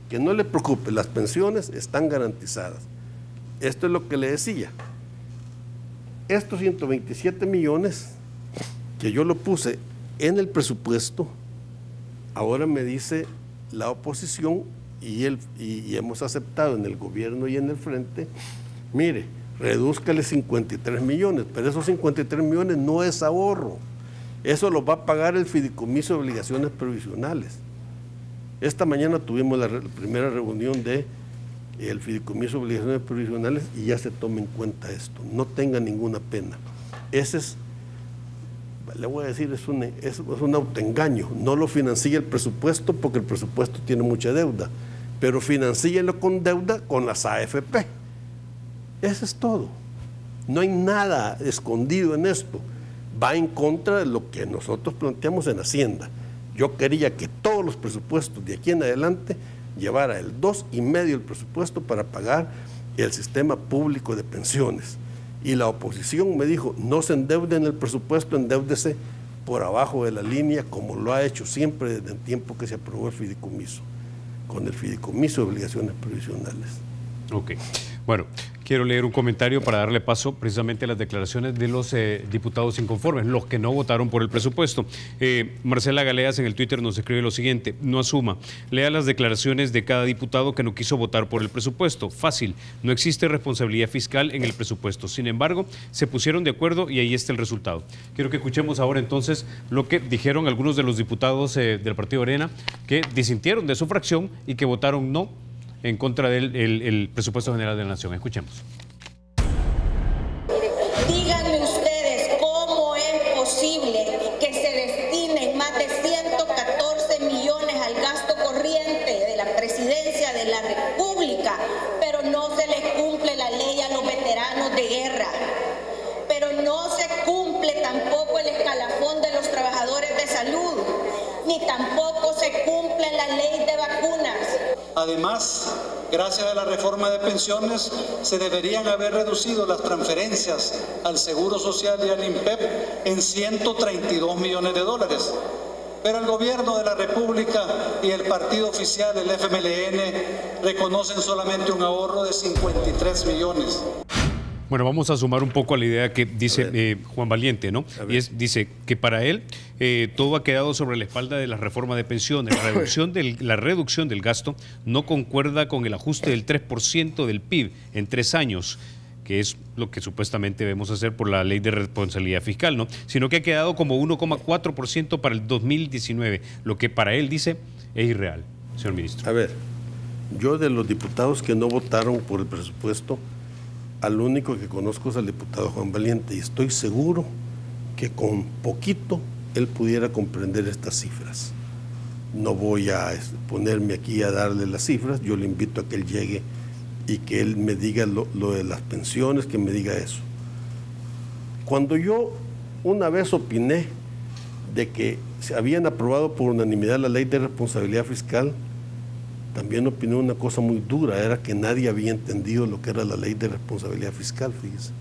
Que no le preocupe, las pensiones están garantizadas. Esto es lo que le decía. Estos 127 millones que yo lo puse en el presupuesto, ahora me dice la oposición y hemos aceptado en el gobierno y en el frente, mire, redúzcale 53 millones, pero esos 53 millones no es ahorro. Eso lo va a pagar el fideicomiso de obligaciones provisionales. Esta mañana tuvimos la primera reunión del fideicomiso de obligaciones provisionales y ya se toma en cuenta esto. No tenga ninguna pena. Ese es, le voy a decir, es un autoengaño. No lo financia el presupuesto porque el presupuesto tiene mucha deuda, pero financíelo con deuda con las AFP. Eso es todo. No hay nada escondido en esto. Va en contra de lo que nosotros planteamos en Hacienda. Yo quería que todos los presupuestos de aquí en adelante llevara el 2,5% del presupuesto para pagar el sistema público de pensiones. Y la oposición me dijo, no se endeude en el presupuesto, endeúdese por abajo de la línea, como lo ha hecho siempre desde el tiempo que se aprobó el fideicomiso, con el fideicomiso de obligaciones provisionales. Ok. Bueno, quiero leer un comentario para darle paso precisamente a las declaraciones de los diputados inconformes, los que no votaron por el presupuesto. Marcela Galeas en el Twitter nos escribe lo siguiente: no asuma, lea las declaraciones de cada diputado que no quiso votar por el presupuesto. Fácil, no existe responsabilidad fiscal en el presupuesto. Sin embargo, se pusieron de acuerdo y ahí está el resultado. Quiero que escuchemos ahora entonces lo que dijeron algunos de los diputados del Partido Arena que disintieron de su fracción y que votaron no en contra del presupuesto general de la Nación. Escuchemos. Díganme ustedes cómo es posible que se destinen más de 114 millones al gasto corriente de la Presidencia de la República, pero no se les cumple la ley a los veteranos de guerra, pero no se cumple tampoco el escalafón de los trabajadores de salud, ni tampoco se cumple la ley de vacunas. Además, gracias a la reforma de pensiones, se deberían haber reducido las transferencias al Seguro Social y al INPEP en 132 millones de dólares. Pero el gobierno de la República y el partido oficial, el FMLN, reconocen solamente un ahorro de 53 millones. Bueno, vamos a sumar un poco a la idea que dice Juan Valiente, ¿no? Y dice que para él todo ha quedado sobre la espalda de la reforma de pensiones. La reducción del gasto no concuerda con el ajuste del 3% del PIB en 3 años, que es lo que supuestamente debemos hacer por la ley de responsabilidad fiscal, ¿no? Sino que ha quedado como 1,4% para el 2019, lo que para él dice es irreal, señor ministro. A ver, yo de los diputados que no votaron por el presupuesto, al único que conozco es al diputado Juan Valiente, y estoy seguro que con poquito él pudiera comprender estas cifras. No voy a ponerme aquí a darle las cifras, yo le invito a que él llegue y que él me diga lo de las pensiones, que me diga eso. Cuando yo una vez opiné de que se habían aprobado por unanimidad la ley de responsabilidad fiscal, también opiné una cosa muy dura, era que nadie había entendido lo que era la ley de responsabilidad fiscal, fíjese.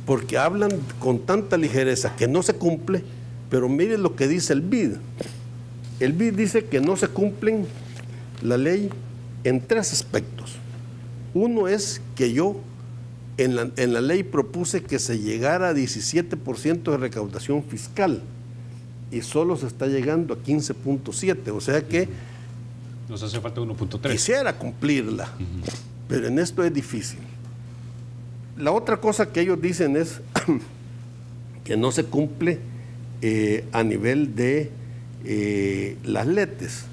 Porque hablan con tanta ligereza que no se cumple, pero mire lo que dice el BID. El BID dice que no se cumplen la ley en 3 aspectos. Uno es que yo en la ley propuse que se llegara a 17% de recaudación fiscal y solo se está llegando a 15.7%, o sea que nos hace falta 1.3. Quisiera cumplirla, pero en esto es difícil. La otra cosa que ellos dicen es que no se cumple a nivel de las LETES.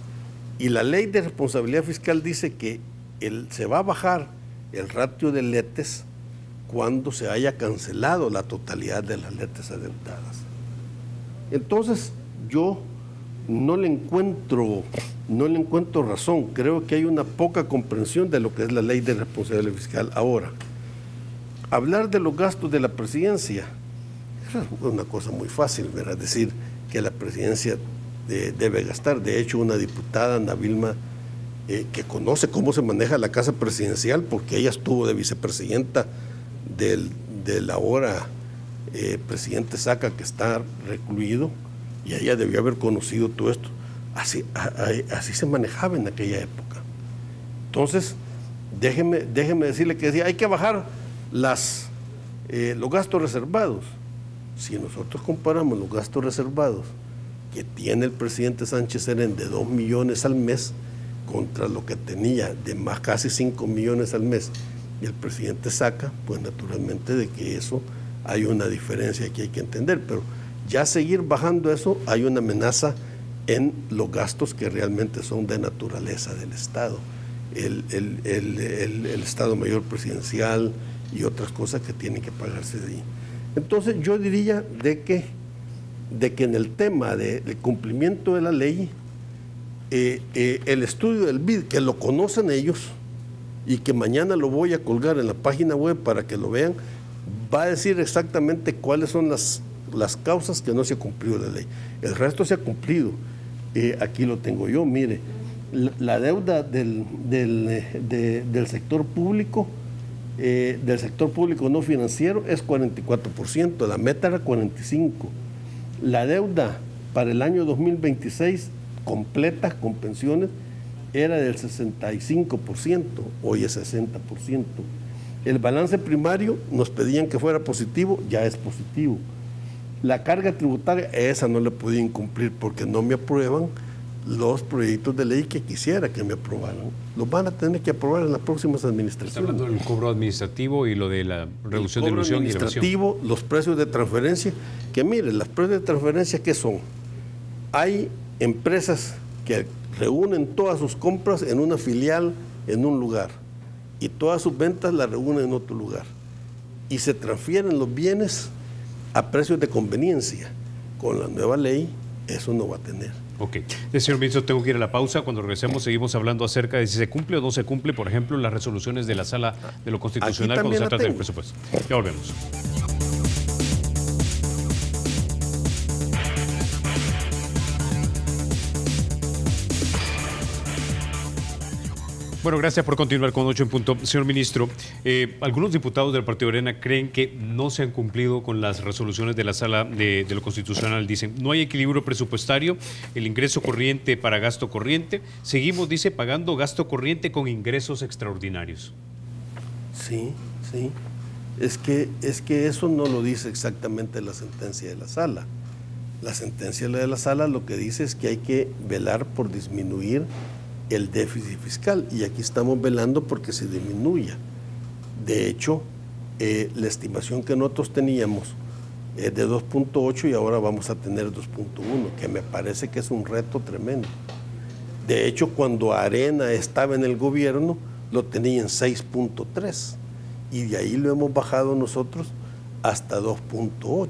Y la ley de responsabilidad fiscal dice que se va a bajar el ratio de LETES cuando se haya cancelado la totalidad de las LETES adeudadas. Entonces, yo no le encuentro razón. Creo que hay una poca comprensión de lo que es la ley de responsabilidad fiscal. Ahora, hablar de los gastos de la presidencia, eso es una cosa muy fácil, ¿verdad? Decir que la presidencia debe gastar. De hecho, una diputada, Ana Vilma, que conoce cómo se maneja la casa presidencial, porque ella estuvo de vicepresidenta del ahora presidente Saca, que está recluido, y ella debió haber conocido todo esto. Así se manejaba en aquella época. Entonces, déjeme decirle que decía, hay que bajar los gastos reservados. Si nosotros comparamos los gastos reservados que tiene el presidente Sánchez Serén de 2 millones al mes contra lo que tenía de más casi 5 millones al mes y el presidente Saca, pues naturalmente de que eso hay una diferencia que hay que entender, pero ya seguir bajando eso, hay una amenaza en los gastos que realmente son de naturaleza del Estado, el Estado Mayor Presidencial y otras cosas que tienen que pagarse de ahí. Entonces yo diría de que en el tema del cumplimiento de la ley, el estudio del BID, que lo conocen ellos y que mañana lo voy a colgar en la página web para que lo vean, va a decir exactamente cuáles son las causas que no se ha cumplido la ley. El resto se ha cumplido. Aquí lo tengo yo, mire, la deuda del sector público no financiero es 44%, la meta era 45%. La deuda para el año 2026 completa con pensiones era del 65%, hoy es 60%. El balance primario nos pedían que fuera positivo, ya es positivo. La carga tributaria, esa no la podían cumplir porque no me aprueban los proyectos de ley que quisiera que me aprobaran. Los van a tener que aprobar en las próximas administraciones. Está hablando del cobro administrativo y lo de la reducción de ilusión y administrativo, los precios de transferencia, que miren, los precios de transferencia, ¿qué son? Hay empresas que reúnen todas sus compras en una filial en un lugar y todas sus ventas las reúnen en otro lugar y se transfieren los bienes a precios de conveniencia. Con la nueva ley eso no va a tener. Ok. Señor ministro, tengo que ir a la pausa. Cuando regresemos seguimos hablando acerca de si se cumple o no se cumple, por ejemplo, las resoluciones de la Sala de lo Constitucional cuando se trata del presupuesto. Ya volvemos. Bueno, gracias por continuar con 8 en punto. Señor ministro, algunos diputados del Partido Arena creen que no se han cumplido con las resoluciones de la Sala de lo Constitucional. Dicen, no hay equilibrio presupuestario, el ingreso corriente para gasto corriente. Seguimos, dice, pagando gasto corriente con ingresos extraordinarios. Sí, sí. Es que eso no lo dice exactamente la sentencia de la Sala. La sentencia de la Sala lo que dice es que hay que velar por disminuir el déficit fiscal, y aquí estamos velando porque se disminuya. De hecho, la estimación que nosotros teníamos es de 2.8 y ahora vamos a tener 2.1, que me parece que es un reto tremendo. De hecho, cuando Arena estaba en el gobierno, lo tenía en 6.3 y de ahí lo hemos bajado nosotros hasta 2.8.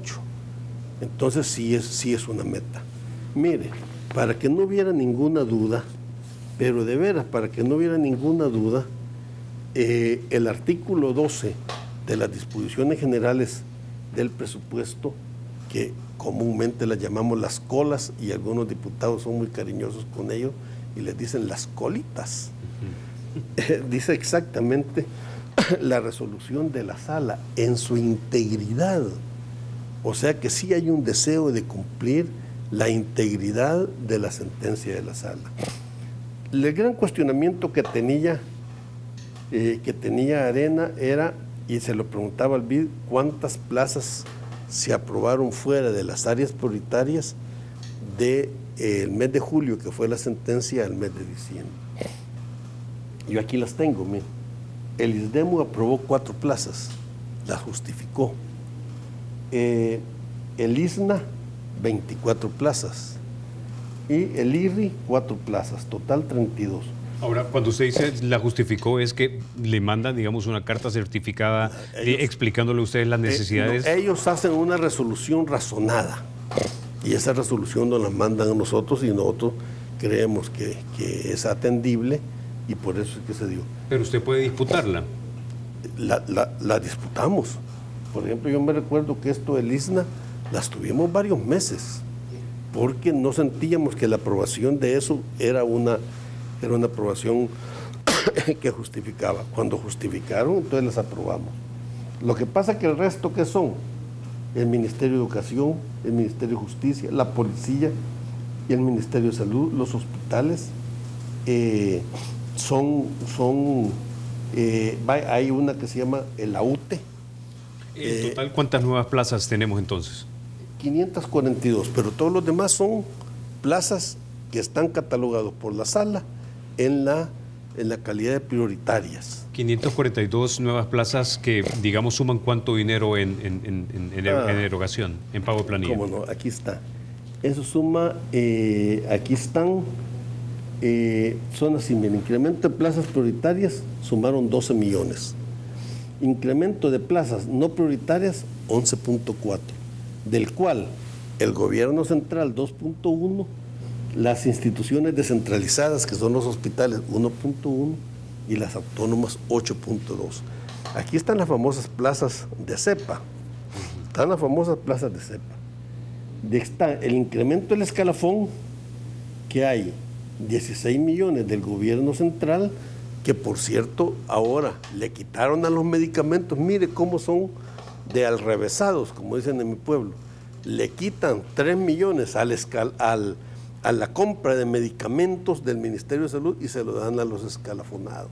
Entonces sí es una meta. Mire, para que no hubiera ninguna duda, pero de veras, para que no hubiera ninguna duda, el artículo 12 de las disposiciones generales del presupuesto, que comúnmente las llamamos las colas, y algunos diputados son muy cariñosos con ello y les dicen las colitas, dice exactamente la resolución de la Sala en su integridad. O sea que sí hay un deseo de cumplir la integridad de la sentencia de la Sala. El gran cuestionamiento que tenía Arena era, y se lo preguntaba al BID, cuántas plazas se aprobaron fuera de las áreas prioritarias del mes de julio, que fue la sentencia, al mes de diciembre. Yo aquí las tengo, miren. El ISDEMU aprobó 4 plazas, las justificó. El ISNA, 24 plazas. Y el IRRI, 4 plazas, total 32. Ahora, cuando usted dice la justificó, es que le mandan, digamos, una carta certificada explicándole a ustedes las necesidades. No, ellos hacen una resolución razonada y esa resolución nos la mandan a nosotros y nosotros creemos que es atendible y por eso es que se dio. Pero usted puede disputarla. La disputamos. Por ejemplo, yo me recuerdo que esto del ISNA las tuvimos varios meses, porque no sentíamos que la aprobación de eso era una aprobación que justificaba. Cuando justificaron, entonces las aprobamos. Lo que pasa es que el resto, ¿qué son? El Ministerio de Educación, el Ministerio de Justicia, la Policía y el Ministerio de Salud, los hospitales, hay una que se llama el AUTE. En total, ¿cuántas nuevas plazas tenemos entonces? 542, pero todos los demás son plazas que están catalogados por la Sala en la calidad de prioritarias. 542 nuevas plazas que, digamos, suman cuánto dinero en erogación, en pago de planilla. ¿Cómo no? Aquí está. Eso suma, aquí están, son así, mira, incremento de plazas prioritarias sumaron 12 millones. Incremento de plazas no prioritarias, 11.4. Del cual el gobierno central 2.1, las instituciones descentralizadas, que son los hospitales, 1.1, y las autónomas 8.2. Aquí están las famosas plazas de cepa. Están las famosas plazas de cepa. Está el incremento del escalafón, que hay 16 millones del gobierno central, que por cierto ahora le quitaron a los medicamentos. Mire cómo son de alrevesados, como dicen en mi pueblo. Le quitan 3 millones a la compra de medicamentos del Ministerio de Salud y se lo dan a los escalafonados.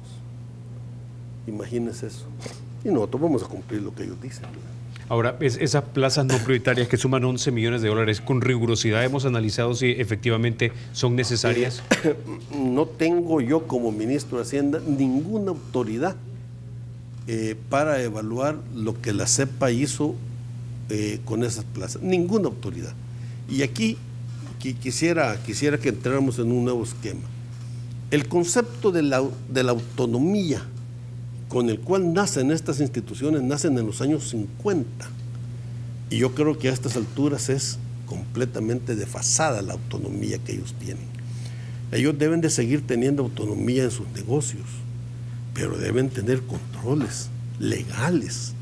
Imagínense eso. Y nosotros vamos a cumplir lo que ellos dicen. Ahora, esas plazas no prioritarias que suman 11 millones de dólares, con rigurosidad hemos analizado si efectivamente son necesarias. No tengo yo como ministro de Hacienda ninguna autoridad para evaluar lo que la CEPA hizo con esas plazas, ninguna autoridad. Y aquí quisiera que entráramos en un nuevo esquema. El concepto de la autonomía con el cual nacen estas instituciones, nacen en los años 50. Y yo creo que a estas alturas es completamente desfasada la autonomía que ellos tienen. Ellos deben de seguir teniendo autonomía en sus negocios, pero deben tener controles legales,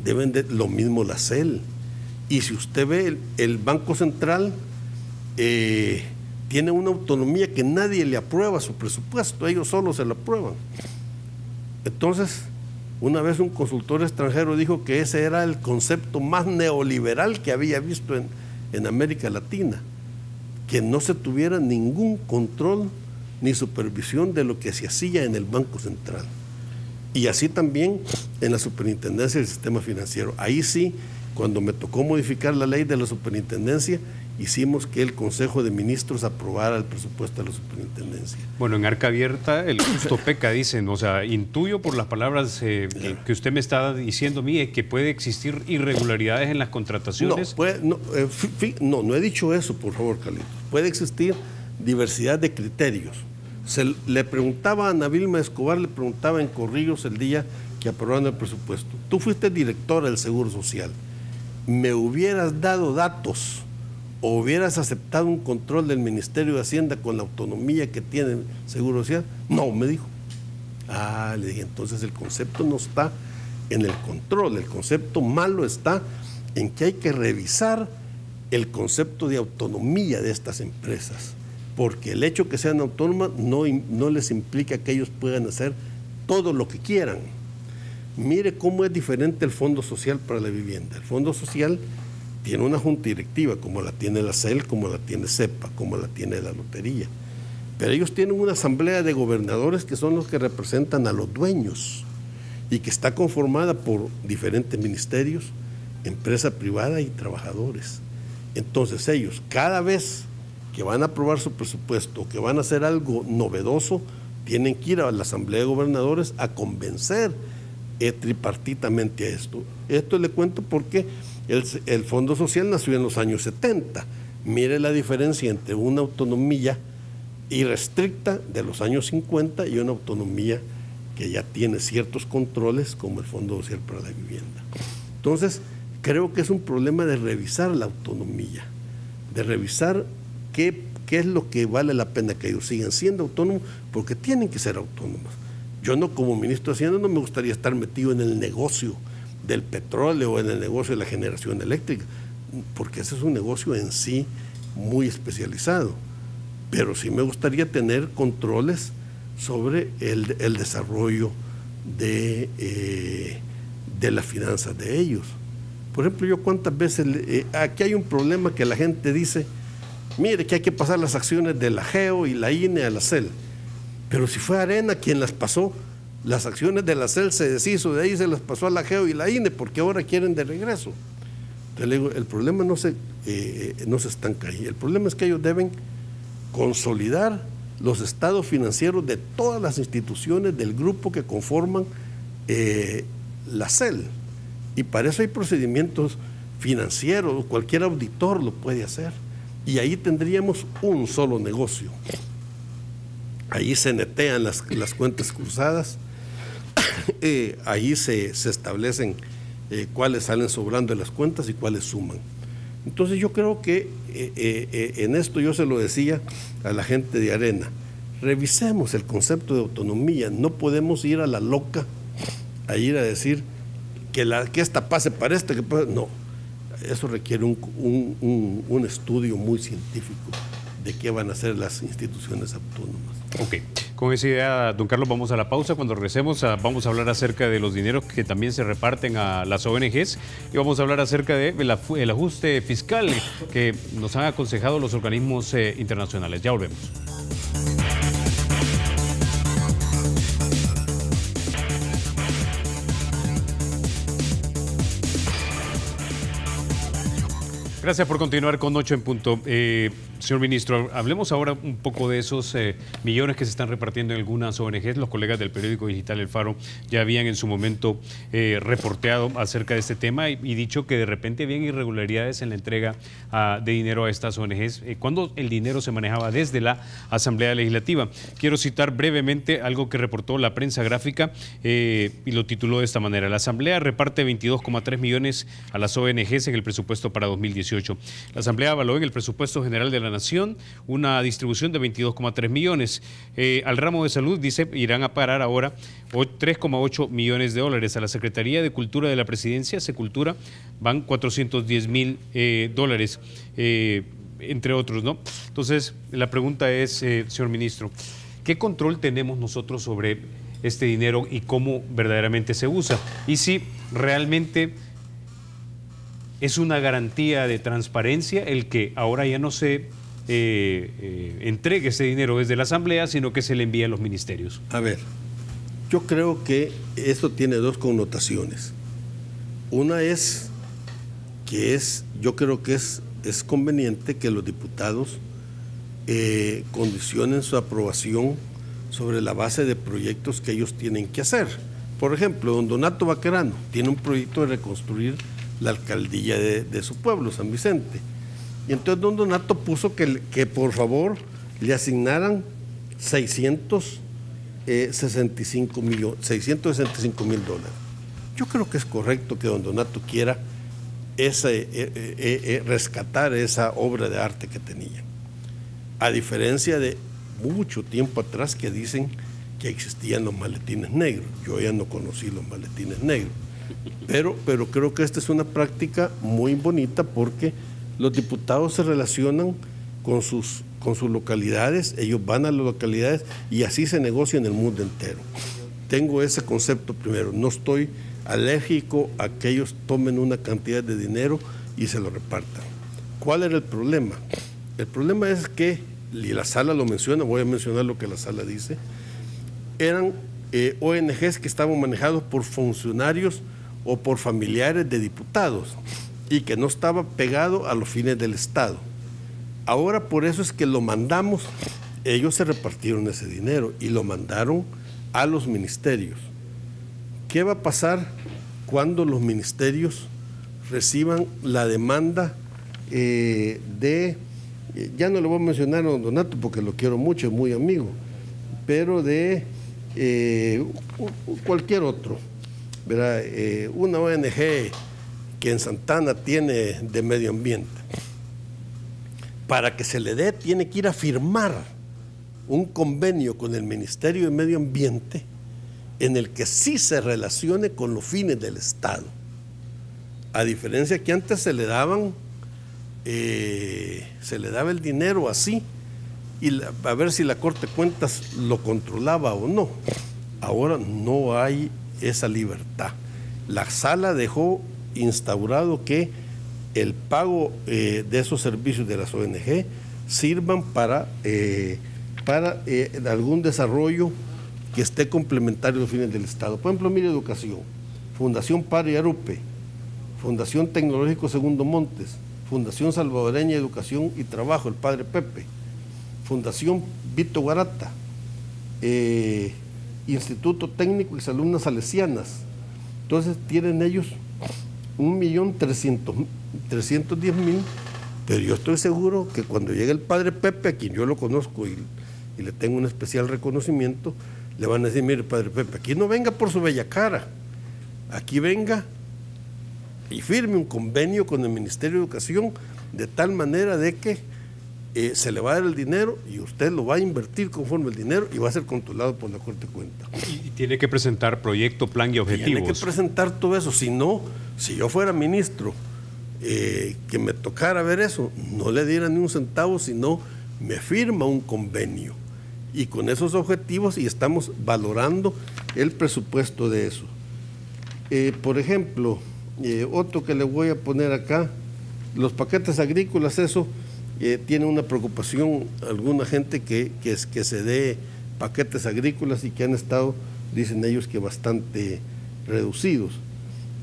deben de, lo mismo la CEL. Y si usted ve el Banco Central, tiene una autonomía que nadie le aprueba su presupuesto, ellos solo se lo aprueban. Entonces, una vez un consultor extranjero dijo que ese era el concepto más neoliberal que había visto en América Latina, que no se tuviera ningún control ni supervisión de lo que se hacía en el Banco Central. Y así también en la Superintendencia del Sistema Financiero. Ahí sí, cuando me tocó modificar la ley de la superintendencia, hicimos que el Consejo de Ministros aprobara el presupuesto de la superintendencia. Bueno, en Arca Abierta el justo peca, dicen, o sea, intuyo por las palabras que usted me está diciendo a mí, que puede existir irregularidades en las contrataciones. No he dicho eso, por favor, Carlitos. Puede existir diversidad de criterios. Le preguntaba a Ana Vilma Escobar, le preguntaba en Corrillos el día que aprobaron el presupuesto. Tú fuiste directora del Seguro Social. ¿Me hubieras dado datos o hubieras aceptado un control del Ministerio de Hacienda con la autonomía que tiene el Seguro Social? No, me dijo. Le dije, entonces el concepto no está en el control, el concepto malo está en que hay que revisar el concepto de autonomía de estas empresas, porque el hecho que sean autónomas no les implica que ellos puedan hacer todo lo que quieran. Mire cómo es diferente el Fondo Social para la Vivienda. El Fondo Social tiene una junta directiva, como la tiene la CEL, como la tiene CEPA, como la tiene la Lotería. Pero ellos tienen una asamblea de gobernadores que son los que representan a los dueños y que está conformada por diferentes ministerios, empresa privada y trabajadores. Entonces ellos, cada vez que van a aprobar su presupuesto, que van a hacer algo novedoso, tienen que ir a la asamblea de gobernadores a convencer tripartitamente a esto. Esto le cuento porque el Fondo Social nació en los años 70. Mire la diferencia entre una autonomía irrestricta de los años 50 y una autonomía que ya tiene ciertos controles como el Fondo Social para la Vivienda. Entonces, creo que es un problema de revisar la autonomía, de revisar qué es lo que vale la pena que ellos sigan siendo autónomos, porque tienen que ser autónomos. Yo no, como ministro de Hacienda, no me gustaría estar metido en el negocio del petróleo o en el negocio de la generación eléctrica, porque ese es un negocio en sí muy especializado. Pero sí me gustaría tener controles sobre el desarrollo de las finanzas de ellos. Por ejemplo, yo cuántas veces, aquí hay un problema que la gente dice, mire que hay que pasar las acciones de la GEO y la INE a la CEL. Pero si fue Arena quien las pasó, las acciones de la CEL se deshizo, de ahí se las pasó a la GEO y la INE, porque ahora quieren de regreso. Entonces le digo, el problema no se estanca ahí, el problema es que ellos deben consolidar los estados financieros de todas las instituciones del grupo que conforman la CEL. Y para eso hay procedimientos financieros, cualquier auditor lo puede hacer. Y ahí tendríamos un solo negocio. Ahí se netean las cuentas cruzadas, ahí se establecen cuáles salen sobrando de las cuentas y cuáles suman. Entonces yo creo que en esto yo se lo decía a la gente de Arena, revisemos el concepto de autonomía, no podemos ir a la loca a ir a decir que esta pase para esta, que pase, no, eso requiere un estudio muy científico de qué van a hacer las instituciones autónomas. Ok, con esa idea, don Carlos, vamos a la pausa. Cuando regresemos vamos a hablar acerca de los dineros que también se reparten a las ONGs y vamos a hablar acerca del ajuste fiscal que nos han aconsejado los organismos internacionales. Ya volvemos. Gracias por continuar con 8 en punto. Señor ministro, hablemos ahora un poco de esos millones que se están repartiendo en algunas ONGs. Los colegas del periódico digital El Faro ya habían en su momento reporteado acerca de este tema y dicho que de repente habían irregularidades en la entrega de dinero a estas ONGs cuando el dinero se manejaba desde la Asamblea Legislativa. Quiero citar brevemente algo que reportó la prensa gráfica y lo tituló de esta manera. La Asamblea reparte 22,3 millones a las ONGs en el presupuesto para 2018. 2018. La Asamblea avaló en el presupuesto general de la Nación una distribución de 22,3 millones. Al ramo de salud, dice, irán a parar ahora 3,8 millones de dólares. A la Secretaría de Cultura de la Presidencia, Secultura, van 410,000 dólares, entre otros, ¿no? Entonces, la pregunta es, señor ministro, ¿qué control tenemos nosotros sobre este dinero y cómo verdaderamente se usa? Y si realmente es una garantía de transparencia el que ahora ya no se entregue ese dinero desde la Asamblea, sino que se le envíe a los ministerios. A ver, yo creo que esto tiene dos connotaciones. Una es que yo creo que es conveniente que los diputados condicionen su aprobación sobre la base de proyectos que ellos tienen que hacer. Por ejemplo, don Donato Baquerano tiene un proyecto de reconstruir la alcaldía de su pueblo, San Vicente. Y entonces don Donato puso que por favor le asignaran 665 mil dólares. Yo creo que es correcto que don Donato quiera rescatar esa obra de arte que tenía. A diferencia de mucho tiempo atrás que dicen que existían los maletines negros. Yo ya no conocí los maletines negros. Pero creo que esta es una práctica muy bonita porque los diputados se relacionan con sus localidades, ellos van a las localidades y así se negocia en el mundo entero. Tengo ese concepto primero, no estoy alérgico a que ellos tomen una cantidad de dinero y se lo repartan. ¿Cuál era el problema? El problema es que, y la sala lo menciona, voy a mencionar lo que la sala dice, eran ONGs que estaban manejados por funcionarios o por familiares de diputados y que no estaba pegado a los fines del Estado. Ahora por eso es que lo mandamos, ellos se repartieron ese dinero y lo mandaron a los ministerios. ¿Qué va a pasar cuando los ministerios reciban la demanda ya no le voy a mencionar a don Donato porque lo quiero mucho, es muy amigo, pero de cualquier otro, ¿verdad? Una ONG que en Santana tiene de medio ambiente, para que se le dé tiene que ir a firmar un convenio con el Ministerio de Medio Ambiente en el que sí se relacione con los fines del Estado, a diferencia que antes se le daba el dinero así y a ver si la Corte de Cuentas lo controlaba o no. Ahora no hay esa libertad. La sala dejó instaurado que el pago de esos servicios de las ONG sirvan para algún desarrollo que esté complementario a los fines del Estado. Por ejemplo, mire, educación, Fundación Padre Arupe, Fundación Tecnológico Segundo Montes, Fundación Salvadoreña de Educación y Trabajo, el Padre Pepe, Fundación Vito Guarata, Instituto Técnico y Alumnas Salesianas. Entonces tienen ellos 1.310.000, pero yo estoy seguro que cuando llegue el Padre Pepe, a quien yo lo conozco y le tengo un especial reconocimiento, le van a decir: mire, Padre Pepe, aquí no venga por su bella cara, aquí venga y firme un convenio con el Ministerio de Educación de tal manera de que se le va a dar el dinero y usted lo va a invertir conforme el dinero y va a ser controlado por la Corte de Cuentas. Y tiene que presentar proyecto, plan y objetivos. Tiene que presentar todo eso. Si no, si yo fuera ministro, que me tocara ver eso, no le diera ni un centavo, sino me firma un convenio y con esos objetivos, y estamos valorando el presupuesto de eso. Por ejemplo, otro que le voy a poner acá, los paquetes agrícolas, eso tiene una preocupación alguna gente que se dé paquetes agrícolas y que han estado, dicen ellos, que bastante reducidos.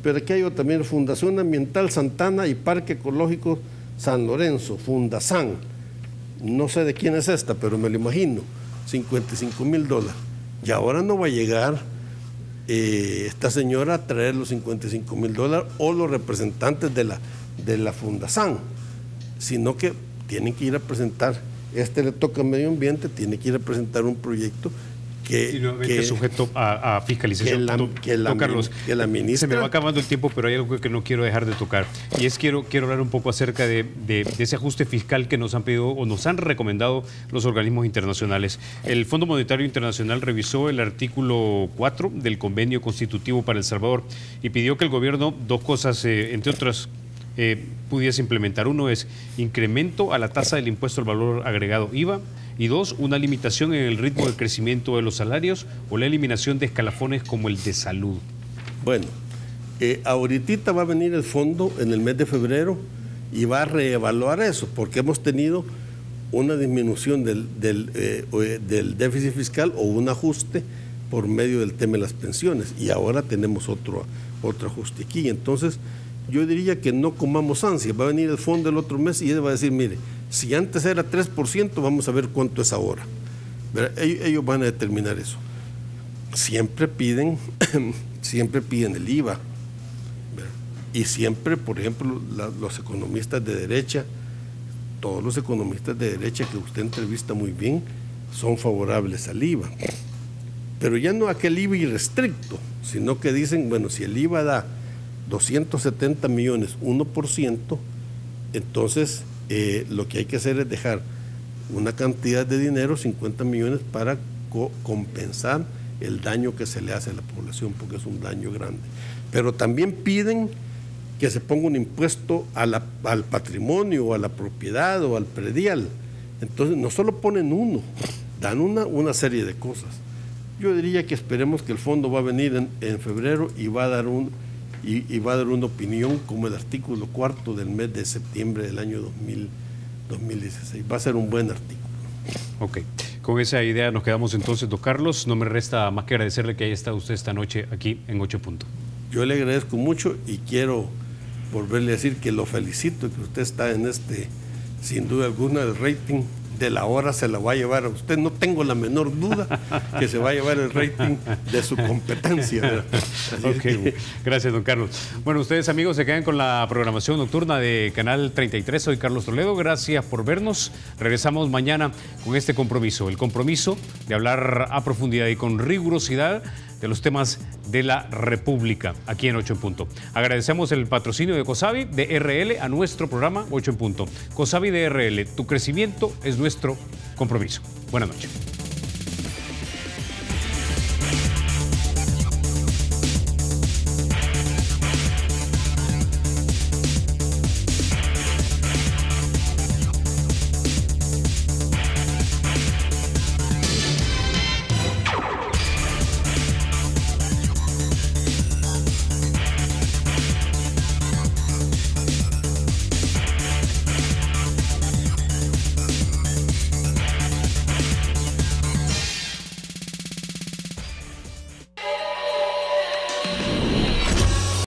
Pero aquí hay también Fundación Ambiental Santana y Parque Ecológico San Lorenzo, Fundasan. No sé de quién es esta, pero me lo imagino, $55,000. Y ahora no va a llegar esta señora a traer los $55,000 o los representantes de la Fundasan, sino que tienen que ir a presentar, le toca Medio Ambiente, tiene que ir a presentar un proyecto que sujeto a fiscalización. Don Carlos, la ministra... Se me va acabando el tiempo, pero hay algo que no quiero dejar de tocar. Y es quiero hablar un poco acerca de ese ajuste fiscal que nos han pedido o nos han recomendado los organismos internacionales. El Fondo Monetario Internacional revisó el artículo 4 del Convenio Constitutivo para El Salvador y pidió que el gobierno, dos cosas, entre otras, pudiese implementar. Uno es incremento a la tasa del impuesto al valor agregado IVA, y dos, una limitación en el ritmo de crecimiento de los salarios o la eliminación de escalafones como el de salud. Bueno, ahorita va a venir el fondo en el mes de febrero y va a reevaluar eso, porque hemos tenido una disminución del déficit fiscal o un ajuste por medio del tema de las pensiones, y ahora tenemos otro ajuste aquí. Entonces, yo diría que no comamos ansia. Va a venir el fondo el otro mes y él va a decir, mire, si antes era 3%, vamos a ver cuánto es ahora. Ellos van a determinar eso. Siempre piden el IVA. Y siempre, por ejemplo, los economistas de derecha, todos los economistas de derecha que usted entrevista muy bien, son favorables al IVA. Pero ya no aquel IVA irrestricto, sino que dicen, bueno, si el IVA da 270 millones, 1%, entonces lo que hay que hacer es dejar una cantidad de dinero, 50 millones, para compensar el daño que se le hace a la población, porque es un daño grande. Pero también piden que se ponga un impuesto al patrimonio, o a la propiedad, o al predial. Entonces no solo ponen uno, dan una serie de cosas. Yo diría que esperemos que el fondo va a venir en febrero y va a dar una opinión como el artículo 4 del mes de septiembre del año 2016. Va a ser un buen artículo. Ok, con esa idea nos quedamos entonces, don Carlos. No me resta más que agradecerle que haya estado usted esta noche aquí en 8 Punto. Yo le agradezco mucho y quiero volverle a decir que lo felicito, que usted está en sin duda alguna, el rating de la hora se la va a llevar a usted. No tengo la menor duda que se va a llevar el rating de su competencia. Okay. Gracias, don Carlos. Bueno, ustedes, amigos, se quedan con la programación nocturna de Canal 33. Soy Carlos Toledo. Gracias por vernos. Regresamos mañana con este compromiso. El compromiso de hablar a profundidad y con rigurosidad de los temas de la República, aquí en 8 Punto. Agradecemos el patrocinio de COSAVI, de RL, a nuestro programa 8 Punto. COSAVI de RL, tu crecimiento es nuestro compromiso. Buenas noches.